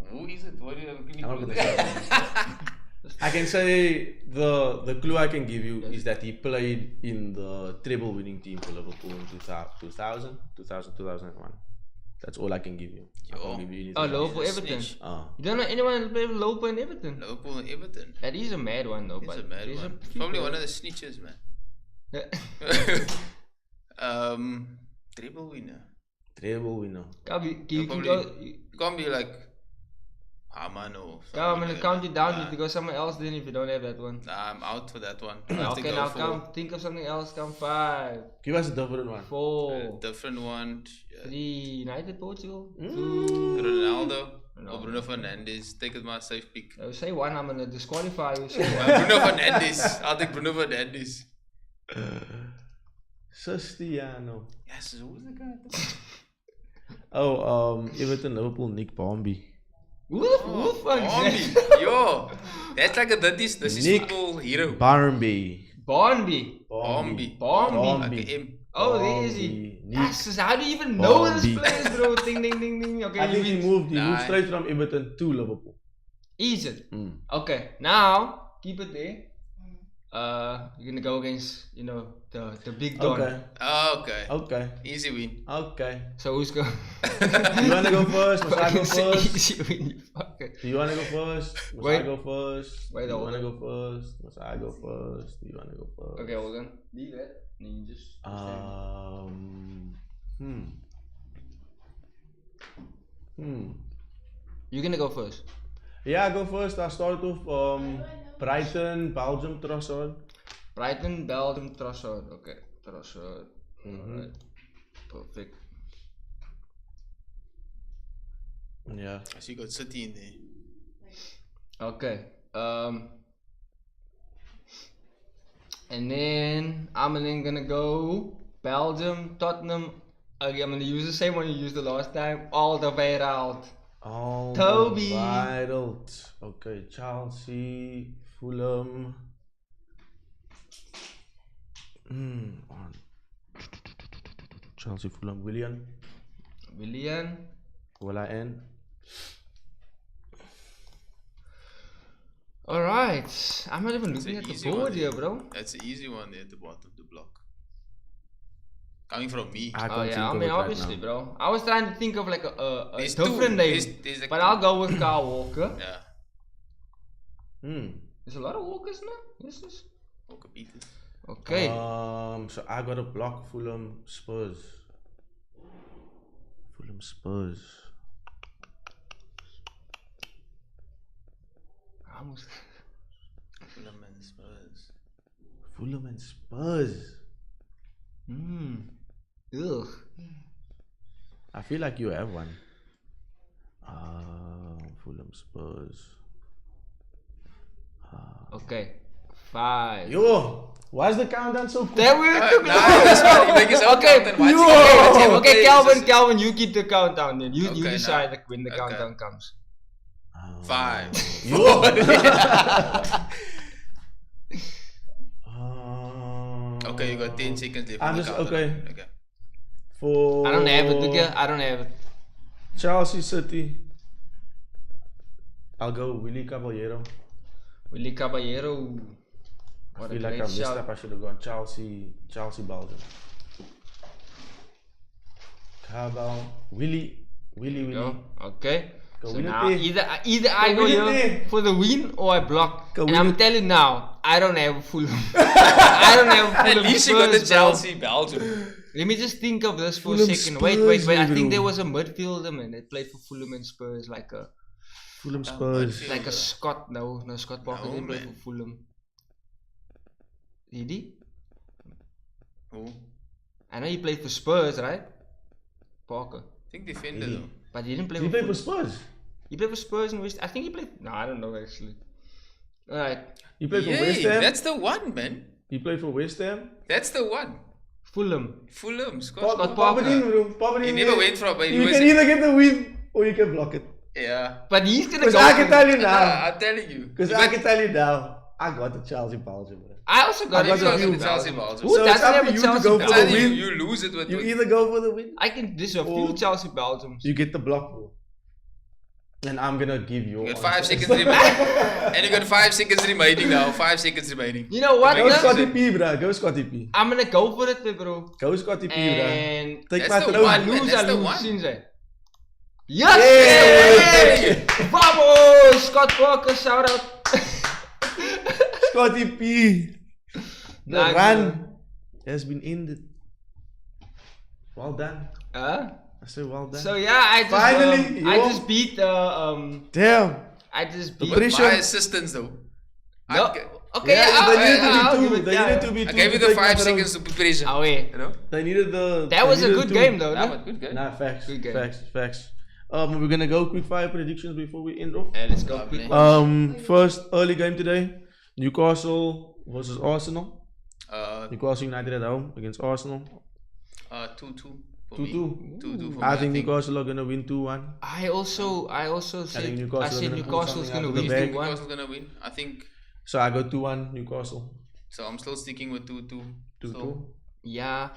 Who is it? What do you have? Can you I'm not go gonna there? say. I can say the clue I can give you is that he played in the treble winning team for Liverpool in 2000, 2001. That's all I can give you. I can't give you anything Oh, else. Liverpool, Everton. Snitch. You don't know anyone who played for Liverpool and Everton? Liverpool and Everton. That is a mad one though. It's but a mad there's one. few Probably one of players. the snitches, man. Yeah. Treble winner. Treble winner. You can go. It can't be like Haman or Come, I'm gonna like count that. it down. You Nah. have to go somewhere else then if you don't have that one. Nah, I'm out for that one. I have to Okay, go now for come. Think of something else. Come 5, Give us a different one. 4, a different one. 3. United, Portugal. 2. Ronaldo or Ronaldo. Bruno Fernandes. Take it my safe pick. No, say one. I'm gonna disqualify you. Say one. Bruno Fernandes. I'll take Bruno Fernandes. Cristiano. Yes, who's the guy? Oh, Everton, Liverpool, Nick Bombi. Who the fuck is that? Yo, that's like a this is Nick football hero. Barnby. Barnby. Bombi. Bombi. Like a M. Oh, there is he. Nick. Yes, how do you even know this Bombi. place, bro? Ding, ding, ding, ding. Okay, I think he moved Nah. straight from Everton to Liverpool. Is it? Mm. Okay, now keep it there. You're gonna go against, the big Don. Okay. Okay. Okay. Easy win. Okay. So who's going? Do you wanna go first? Must I go first? Easy win, you fucker. Do you wanna go first? Must Wait. I go first? Wait, Do you hold wanna on. go first? Must I go first? Do you wanna go first? Okay, hold on. Leave it. And then you just. You're gonna go first. Yeah, I go first. I'll start off Brighton, Belgium, Trossard. Brighton, Belgium, Trossard. Okay, Trossard. Alright. Perfect. Yeah. I see you got City in there. Okay. And then I'm then gonna go Belgium, Tottenham. Okay, I'm gonna use the same one you used the last time. Alderweireld. Oh, Toby. Wild. Okay, Chelsea, Fulham. Chelsea, Fulham, Willian. Will I end? Alright. I'm not even That's looking an at the easy board one, here, yeah. bro. That's an easy one there at the bottom of the block. Coming from me. I Oh can't yeah, think I of mean it right obviously, now. bro. I was trying to think of like a There's different two. name, There's like but two. I'll go with Kyle Walker. Yeah. There's a lot of Walkers now. Yes. Okay. So I got a block Fulham Spurs. Fulham Spurs. Fulham and Spurs. Fulham and Spurs. Ugh. I feel like you have one. Fulham Spurs. Okay. 5. Yo, why is the countdown so quick? There we go. That's fine. You make yourself count and Okay, Calvin, you keep the countdown then. You decide when the countdown comes. 5. 4. Okay, you got 10 seconds left. I'm just okay. For I don't have it. I don't have it. Chelsea City. I'll go Willy Caballero. Willy Caballero. I feel like I messed up. I should have gone Chelsea Belgium. Willy. Okay. Go so win now it either I go here for the win or I block. And I'm telling you now, I don't have Fulham. I don't have Fulham. At least you got the Chelsea Belgium. Let me just think of this for Fulham a second. Spurs, Wait. I think there was a midfielder man that played for Fulham and Spurs, like a Fulham Spurs. like a Scott. No, Scott Parker didn't play for Fulham. Did he? Who? I know he played for Spurs, right? Parker. I think defender though. But he didn't play. Did he play for Spurs? He played for Spurs and West. I think he played. No, I don't know actually. Alright. He played for West Ham. That's the one, man. He played for West Ham. That's the one. Fulham. Scott Parker. He never went from. You can either get the win or you can block it. Yeah. But he's gonna Because go. I can tell you now. I'm telling you. Because I can tell you now. I got the Chelsea Belgium, bro. I also got I it. got the Chelsea Belgium. Who So it's doesn't up have to a you to Chelsea go for the Belgium? win. You lose it with You either go for the win, I can. There's a few Chelsea Belgiums. you get the block, bro. And I'm gonna give you. You got 5 seconds remaining. And you got 5 seconds remaining now. 5 seconds remaining. You know what? Go no? Scotty P, bro. Go Scotty P. I'm gonna go for it, bro. Go Scotty P, bro. And Take That's my the throw. one, man. lose, That's I the lose. one. Sinds hij. Yes! Bravo! Scott Parker, shout out. Scotty P. The Nice, run has been ended. Well done. I say well done. So yeah, I just Finally, I just beat Damn. I just The beat British- My assistance though. No. Okay, Yeah, they needed I'll to be give two. it, They yeah. needed to be two. I gave you to the take my 5 throw. seconds of preparation. Oh yeah. You know? They needed the. That was a good game though, Nah, no? but good game. Nah, facts. Good game. Facts. We're gonna go quick fire predictions before we end off. Let's go Lovely. quick. First early game today, Newcastle versus Arsenal. Newcastle United at home against Arsenal. 2-2 for 2-2. 2-2 for I me. think Newcastle are gonna win 2-1. I also said think Newcastle I are said gonna pull Newcastle's something gonna out of the win bag. 2-1. Newcastle's gonna win. I think. So I go 2-1 Newcastle. So I'm still sticking with 2-2. 2-2. Yeah,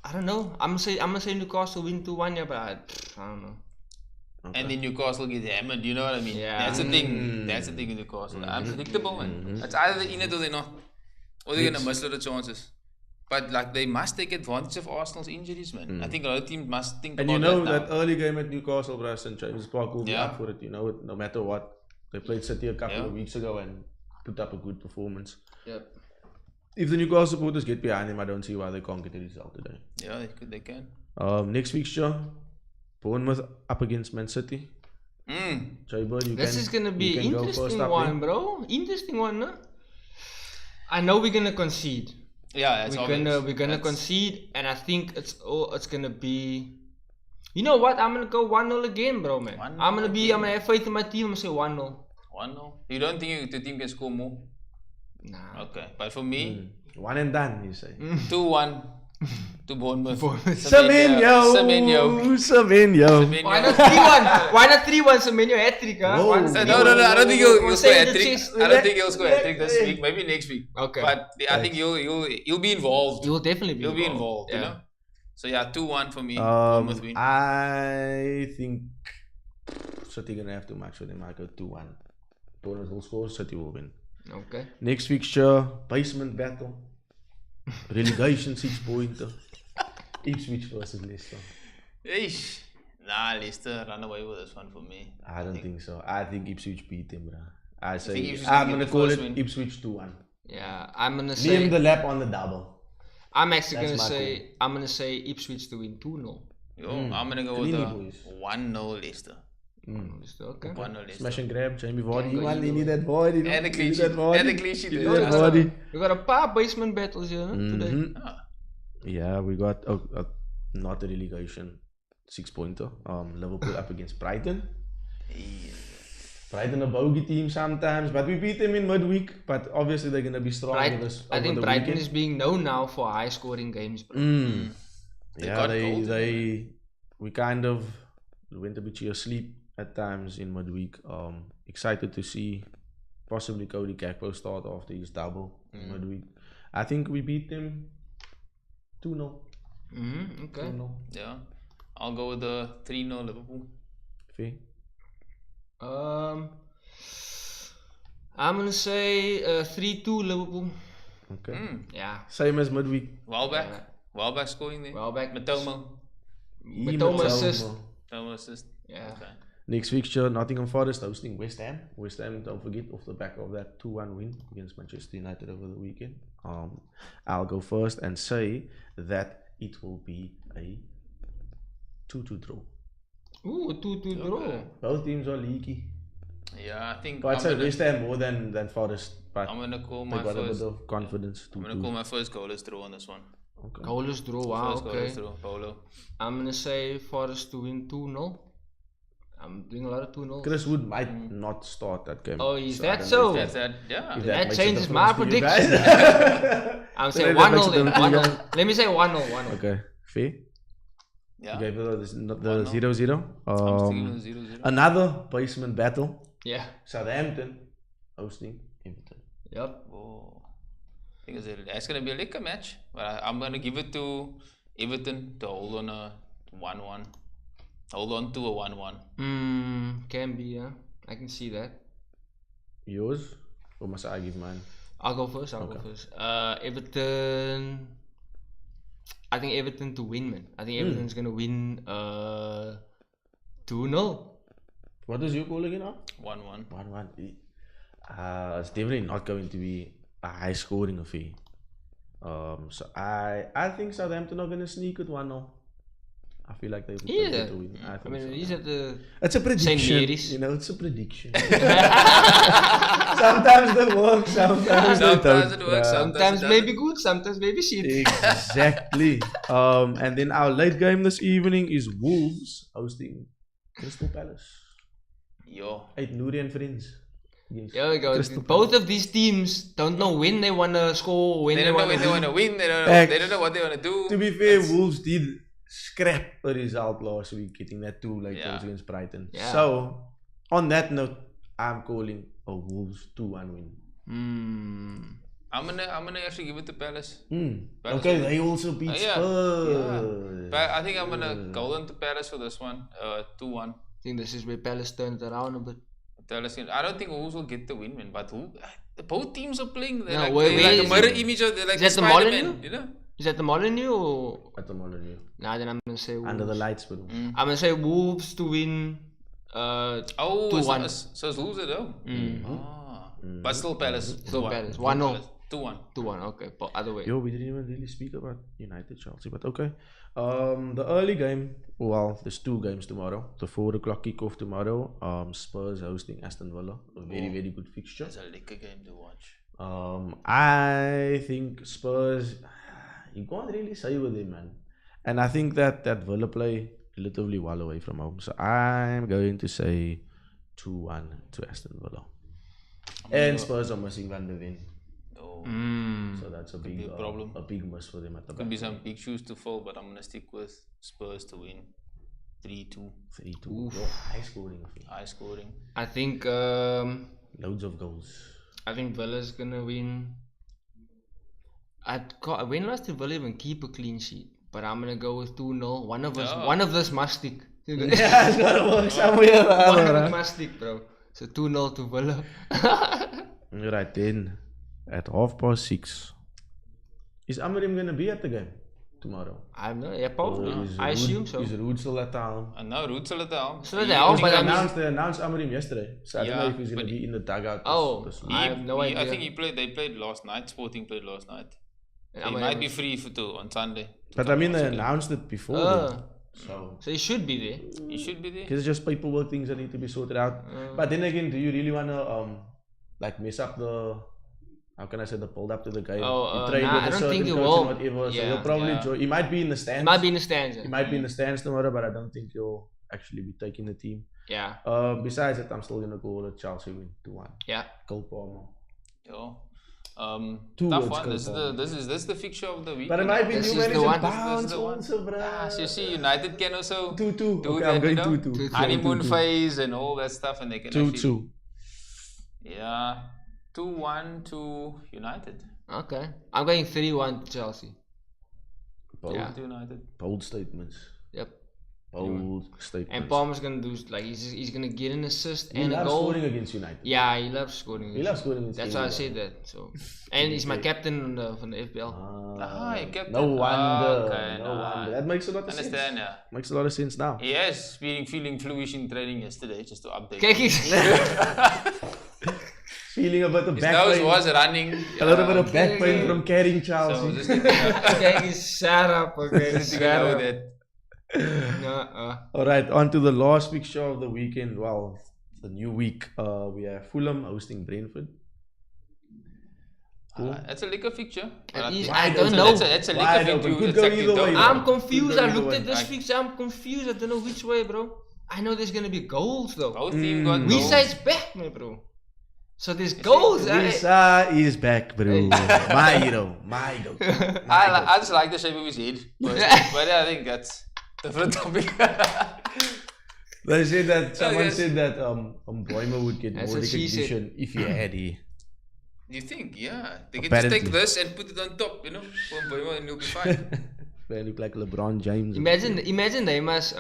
I don't know. I'm gonna say Newcastle win 2-1, yeah, but I don't know. Okay. And then Newcastle get hammered, you know what I mean? Yeah. That's the thing. That's the thing with Newcastle. Unpredictable, man. It's either they're in it or they're not. Or they're gonna miss a lot of chances. But like they must take advantage of Arsenal's injuries, man. I think a lot of teams must think And about you know that that early game at Newcastle, bro, St. James Park will be Yeah. up for it. You know it, no matter what. They played City a couple of weeks ago and put up a good performance. Yep. If the Newcastle supporters get behind them, I don't see why they can't get a result today. Yeah, they can. Next fixture, Bournemouth up against Man City. Jaybo, This is gonna be you can go interesting first up one, then. bro. Interesting one, no? I know we're gonna concede. Yeah, it's obvious. We're gonna concede, and I think it's gonna be. You know what? I'm gonna go 1-0 again, bro, man. 1-0 I'm gonna have faith in my team. I'm gonna say 1-0. 1-0. You don't think the team can score more? Nah. Okay, but for me, One and done, you say. 2-1 to Bournemouth. Semenyo! Why not 3-1? Why not 3-1? Semenyo hat-trick, huh? Whoa. One- No, I don't think he'll score a Say the hat-trick. chest. I don't think he'll score a hat-trick this week. Maybe next week. Okay. But I think he'll be involved. He will definitely be He'll be involved, you yeah. know? So yeah, 2-1 for me. Bournemouth win. I think City gonna have too much for them. I go 2-1. Bournemouth will score, City will win. Okay. Next fixture, basement battle. Relegation 6-pointer. Ipswich versus Leicester. Eesh. Nah, Leicester run away with this one for me. I don't think so. I think Ipswich beat them, bro. I think say Ipswich I'm will gonna get the call first it win? Ipswich 2-1. Yeah, I'm gonna Liam say. the lap on the double. I'm actually That's gonna my say. I'm gonna say Ipswich to win 2-0. Yo, I'm gonna go with Cleanly, the boys. 1-0 Leicester. Okay. 1-0 Leicester. Smash and grab, Jamie Vardy. Can go Man, they either need way. that Vardy. no? And a They clean need sheet. that Vardy. And a clean sheet. They need Oh, that yeah. Vardy. We got a paar basement battles here today. Mhm. Ah. Yeah, we got not a relegation 6-pointer. Liverpool up against Brighton. Brighton a bogey team sometimes, but we beat them in midweek. But obviously they're gonna be strong with us I over think the Brighton weekend. is being known now for high scoring games, bro. They Yeah, got goals, we kind of went a bit asleep at times in midweek. Excited to see possibly Cody Gakpo start after his double in midweek. I think we beat them 2-0. Okay. 2-0. Yeah. I'll go with the 3-0 Liverpool. Fair. I'm gonna say 3-2 Liverpool. Okay. Yeah. Same as midweek. Welbeck. Welbeck scoring there. Welbeck. Matomo. Matoma assist. Matomo assist. Yeah. Okay. Next fixture, Nottingham Forest hosting West Ham. West Ham, don't forget, off the back of that 2-1 win against Manchester United over the weekend. I'll go first and say that it will be a 2-2 draw. Ooh, 2-2 draw. Okay. Both teams are leaky. Yeah, I think But I'd I'm say gonna, West Ham more than Forest. But I'm gonna call they my got a first. bit of confidence. I'm gonna call my first goalless draw on this one. Okay. Goalless draw, wow, First okay. goalless draw, Paulo. I'm gonna say Forest to win 2-0. I'm doing a lot of 2-0. Chris Wood might not start that game. Oh, is I that don't so? know if That's that. Yeah. if That makes a changes my difference to you prediction. guys. I'm So saying that makes 1-0 a then. difference to you 1-0. Let me say 1-0. 1-0. Okay, fair. Yeah. You gave it the 1-0. 0-0. I'm sticking with 0-0. Another basement battle. Yeah. Southampton hosting Everton. Yep. Oh. I think that's gonna be a liquor match. But I'm gonna give it to Everton to hold on a 1-1. Hold on to a 1-1. Can be, yeah. I can see that. Yours? Or must I give mine? I'll go first. Everton. I think Everton to win, man. I think Everton's gonna win 2-0. What is your goal again now? 1-1. 1-1. It's definitely not going to be a high scoring affair. So I think Southampton are gonna sneak with 1-0. I feel like they'll be able to win. I think so. he's at the It's a prediction. St. Mary's. You know, it's a prediction. Sometimes they work, sometimes they Sometimes don't. it works, sometimes maybe good, sometimes maybe shit. Exactly. And then our late game this evening is Wolves hosting Crystal Palace. Yo. 8 Nouri and friends. Yes. There we go. Crystal Both of these teams don't know when they wanna score, when They they don't know wanna when they win. want to win. They don't know what they want to do. To be fair, Wolves did scrap a result last week, getting that 2 late goals against Brighton. Yeah. So, on that note, I'm calling a Wolves 2-1 win. I'm gonna actually give it to Palace. Palace Okay, will they also beat yeah. Spurs. I think I'm gonna go on to Palace for this one. 2-1. I think this is where Palace turned around a bit. Palace. I don't think Wolves will get the win, man. But both teams are playing. They're No, like, where they're like a is mirror it? image of. They're like Is that the Spider-Man. Molyneux? You know. Is that the Molyneux or? At the Molyneux. Nah, then I'm gonna say Wolves. Under the lights, bro. I'm gonna say Wolves to win. Oh, 2-1. so it's Wolves at home. But still Palace. Still Palace. 1-0. 2-1. 2-1. Okay, but other way. Yo, we didn't even really speak about United Chelsea, but okay. The early game, well, there's 2 games tomorrow. The 4 o'clock kickoff tomorrow. Spurs hosting Aston Villa. A very, very good fixture. It's a liquor game to watch. I think Spurs, you can't really say with them, man. And I think that Villa play relatively well away from home. So I'm going to say 2-1 to Aston Villa. And Spurs are missing Van der Ven. Oh, So that's a big problem. A big miss for them at the could be back. some big shoes to fill, but I'm gonna stick with Spurs to win. 3-2. 3-2. Yo, high scoring affair. High scoring. I think Loads of goals. I think Villa's gonna win. When last did Villa even keep a clean sheet? But I'm gonna go with 2-0. One of us must stick. Yeah, it's gotta work somewhere or other, One of us right? must stick, bro. So 2-0 to Villa. Right then, at 6:30, is Amarim gonna be at the game? tomorrow. I have no. Yeah, probably. I assume so. Is Ruud still at town? And now Ruud's still at the helm. Still at the helm, but they announced Amorim yesterday. So I don't know if he's going to be in the dugout. I have no idea. I think they played last night. Sporting played last night. He might be free on Sunday. But I mean, they announced it before. So he should be there. He should be there. Because it's just paperwork things that need to be sorted out. But then again, do you really want to mess up the... How can I say the build up to the game? I don't think he will. Whatever, so he'll probably join. He might be in the stands. He might be in the stands tomorrow, but I don't think he'll actually be taking the team. Yeah. Besides that, I'm still gonna go with Chelsea win 2-1. Yeah. Cole Palmer. Tough one. This is the fixture of the week. But it might be new manager bounce also, bro. So you see, United can also 2-2. do Okay, that, I'm going 2-2. Honeymoon phase and all that stuff, and they can 2-2. Yeah. 2-1 to United. Okay. I'm going 3-1 to Chelsea. Bold. To United. Bold statements. Yep. Bold statements. And Palmer's gonna do he's gonna get an assist and a goal. He loves scoring against United. Yeah, he loves scoring. He loves scoring against That's why I said that. So, and he's my captain from the FPL. Captain. No wonder. Okay, no wonder. That makes a lot of sense. Understand, yeah. Makes a lot of sense now. Yes, feeling fluish in training yesterday, just to update. Feeling a bit of his back nose pain. was running. A little bit of back pain from carrying Chelsea. So just shut up, okay? to know that. Alright, on to the last fixture of the weekend. Well, the new week. We have Fulham hosting Brentford. Cool. That's a liquor fixture. I don't know. That's a liquor fixture. I'm confused. I looked at this fixture. I'm confused. I don't know which way, bro. I know there's gonna be goals though. Both team got goals. Wisa's back, man, bro. So there's goals. Wisa is back, bro. My hero. My hero. I just like the shape of his head. But I think that's a different topic. They said that someone said that Bournemouth would get more recognition if he had it. You think? Yeah. They can just take this and put it on top, you know, for Bournemouth and he'll be fine. They look like LeBron James. Imagine they must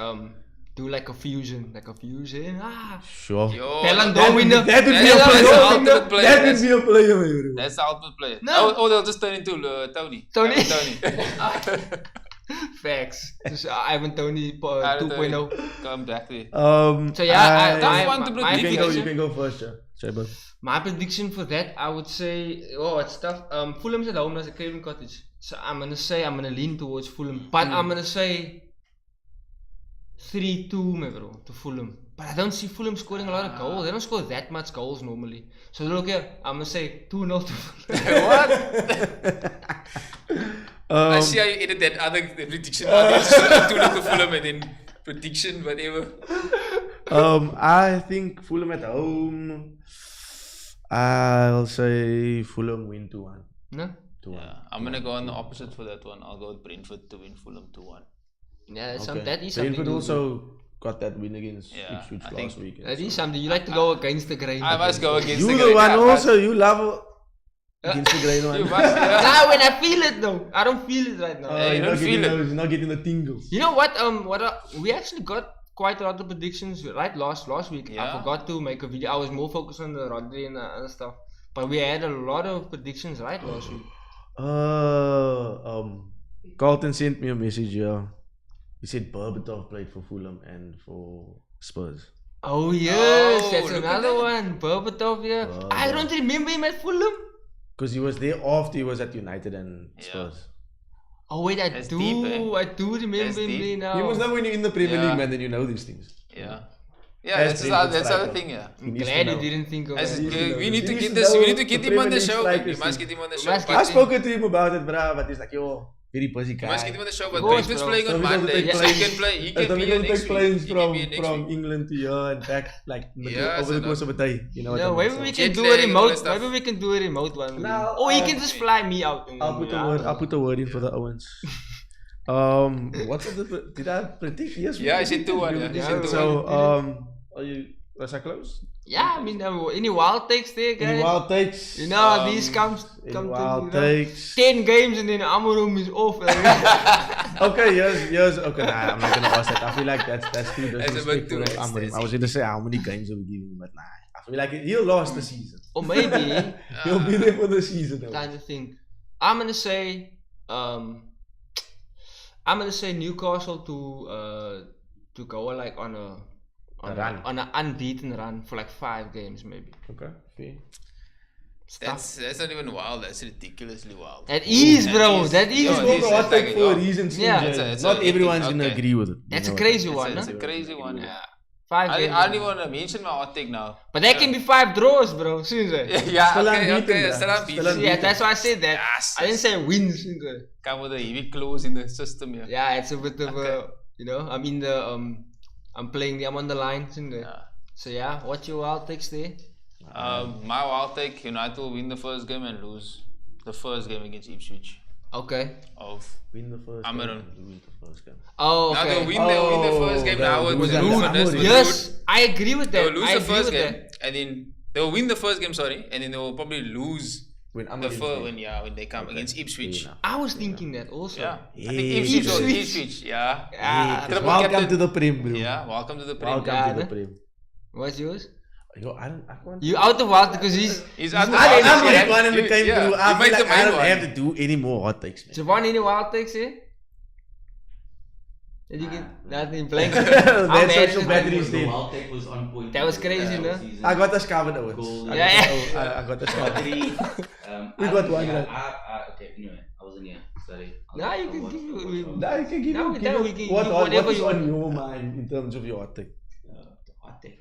do like a fusion. Sure. Ballon winner. That would be a player. That would be a player, bro. That's the ultimate player. No. They'll just turn into Tony. Tony. Facts. Just Ivan Tony 2.0. Come back there. So yeah, I want to predict. You can go first, yeah. My prediction for that, I would say, it's tough. Fulham's at home, that's a Craven Cottage. So I'm gonna lean towards Fulham, but I'm gonna say 3-2, bro, to Fulham. But I don't see Fulham scoring a lot of goals. They don't score that much goals normally. So look here, I'm gonna say 2-0 to Fulham. What? I see how you edit that other prediction. 2-0 to Fulham and then prediction, whatever. I think Fulham at home. I'll say Fulham win 2-1. No? 2-1. Yeah, I'm gonna go on the opposite for that one. I'll go with Brentford to win Fulham 2-1. Yeah, that is something. Brentford also got that win against Ipswich last week. That is something. You like to go against the grain. I must go against the grain. You the one also. You love against the grain one. You must, yeah. When I feel it though. I don't feel it right now. You don't feel it. You're not getting the tingles. You know what? We actually got quite a lot of predictions right last week. Yeah. I forgot to make a video. I was more focused on the Rodri and the other stuff. But we had a lot of predictions right last week. Carlton sent me a message here. He said Berbatov played for Fulham and for Spurs. Oh yes, that's another one. Berbatov, yeah. I don't remember him at Fulham. Because he was there after he was at United and Spurs. Oh wait, I do remember him there now. He was not when you're in the Premier League, man, then you know these things. Yeah. Yeah, that's the other thing, yeah. I'm glad you didn't think of that. We need to get this. We need to get him on the show. We must get him on the show. I've spoken to him about it, bro, but he's like, yo, very busy guy. We must get him on the show, but Brentford's playing on Monday, so he can play. He can be here next week. From England to here and back, like over the course of a day. You know what I mean? Maybe we can do a remote. Maybe we can do a remote one. Or he can just fly me out. I'll put a word in for the Owens. Did I predict? Yes. Yeah, I said 2-1. So, was I close? Yeah, I mean, any wild takes there, guys? Any wild takes? You know, these come wild to, takes. 10 games and then Amorim is off. Okay, here's okay. Nah, I'm not gonna ask that. I feel like that's too disrespectful of Amorim. I was gonna say how many games are we giving, but nah. I feel like he'll last the season. Or maybe he'll be there for the season. Kind of thing. I'm gonna say I'm gonna say Newcastle to go like on an unbeaten run for like 5 games maybe. Okay, fair. That's not even wild. That's ridiculously wild. That is, bro. That is. It's hot take for a reason. Yeah. Not everyone's gonna agree with it. That's a crazy one. It's a crazy one. Yeah. 5 games. I don't even want to mention my hot take now. But that can be 5 draws, bro. Seriously. Yeah, Still okay, unbeaten, still bruh. unbeaten. Still unbeaten. Yeah, that's why I said that. Yes, I didn't say wins. Come with a heavy close in the system here. Yeah, it's a bit of a, I'm in the I'm on the line. Yeah. So yeah, what's your wild takes there? My wild take, United will win the first game and lose the first game against Ipswich. Okay. Win the first Cameron. game. Lose the first game. Oh, Now okay. they'll win the first game. Now with the lose. Yes, I agree with that. They'll lose I the agree first with game, that. and then they'll win the first game. Sorry, and then they will probably lose When I'm the first when they come against Ipswich. I was thinking that also. Yeah, Yeah. I think Ipswich. Ipswich. Yeah. Yeah. Triple Welcome captain. to the Prem, bro. Yeah, welcome to the Premier. Welcome to the Prem. What's yours? Yo, I can't. You out of wild because He's out. I'm like one in the game, Yeah, bro. I you made feel the like I main don't one. have to do any more hot takes, man. Javon, any wild takes here? Did you get nothing blank? That mad social at battery you. is The dead. wild take was on point. That was crazy, no? I got us covered, Owens. Yeah. I got us covered. We I got think, one yeah, right. okay, anyway, I wasn't here. Sorry. Nah, you can give me. Now you can give No, me no, we can what give whatever is you on want. your mind in terms of your hot take. The hot take.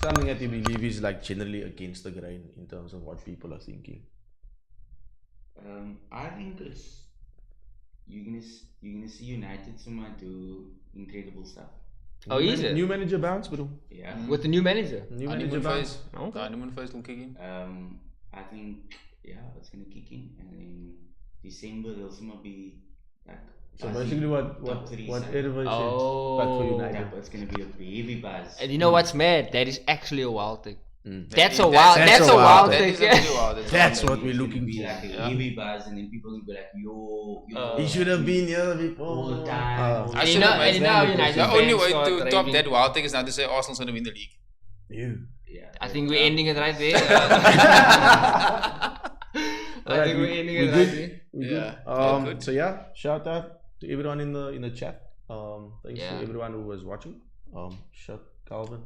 Something that you believe is like generally against the grain in terms of what people are thinking. I think you're gonna see United someone do incredible stuff. Oh, is it? New manager bounce, bro. Yeah. With the new manager? New manager Honeymoon bounce. phase. Okay. Honeymoon phase will kick in. I think it's gonna kick in, and in December they'll somehow be like. So buzzing basically, top three what side. everyone said, Oh. but for Yeah, United. but it's gonna be a heavy buzz. And you know what's mad? That is actually a wild take. Mm. That's a wild. That's a wild That take. is actually wild. That's what It's we're gonna looking be for. like a Yeah. heavy buzz, and then people will be like, yo. He should have been here before. All the time. Oh. And you know, United The only fans way start to top raving. that wild thing is now to say Arsenal's going to win the league. You. Yeah. I think we're ending it right there. I think we're ending it right there. We Yeah. good. Good. So yeah, shout out to everyone in the chat. Thanks Yeah. to everyone who was watching. Shout Calvin.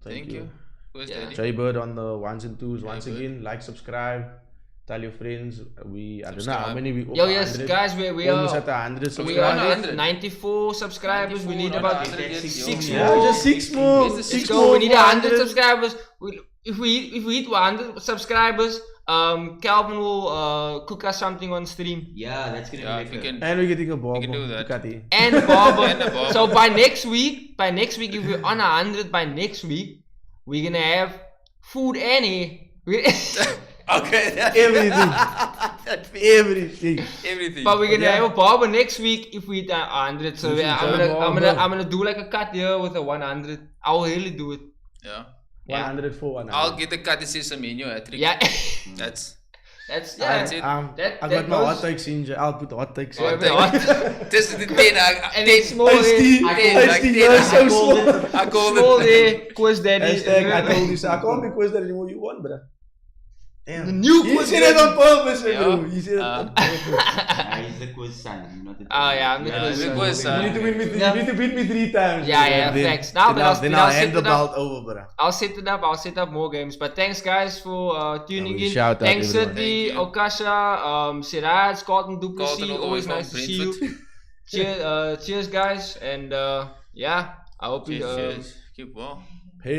Thank you. Where's Yeah. Daddy? Jaybird on the ones and twos once Jaybird. again. Like, subscribe, tell your friends. I don't know how Subscribe. many we. Yo, yes, guys, we almost are. at 100 We subscribers. are 100. 94 subscribers. We need 94, about 100, yes, 6 yo. Yeah, more. just 6 more. Yes, Let's 6 go. more. We need for 100 subscribers. If we hit 100 subscribers, Calvin will cook us something on stream. Yeah, that's gonna Yeah, be if you like can. And we're getting a ball. can do that. Ducati. And Barber. And a Barber. So by next week, if we're on 100 by next week, we're gonna have food and air. Okay, that's Everything. Everything. everything. But we're gonna Yeah. have a barber next week if we hit 100. So We should I'm have a barber. gonna do like a cut here with a 100. I will really do it. Yeah. 100 for 100. I'll get the cut sesame in your hat-trick. Yeah, That's that's That's yeah. it. That- I that got my goes- hot takes in. I'll put hot takes in. Hot takes. this is the 10. And it's small there. You're so slow. I called Small it. there. Quiz Daddy. Hashtag, I told you so. I can't be quiz that anymore. You won, bruh. Damn. The new You Quiz said it on purpose, Yeah. bro. You said it on purpose. he's the quiz son, you're not the Oh yeah, I'm the Yeah, quiz. the son. quiz son. You need to beat me. Yeah. You need to beat me 3 times. Yeah, bro. yeah, Then- thanks. Now, but then I'll I'll set hand the it up. belt over, bruh. I'll set up more games. But thanks guys for tuning we in. shout out Thanks everyone. City, Thank you. Okasha, Siraj, Carlton Duplessis. Carlton all the way Always from nice to see you. Brentford. Cheers guys, and yeah, I hope you. Cheers. Keep well.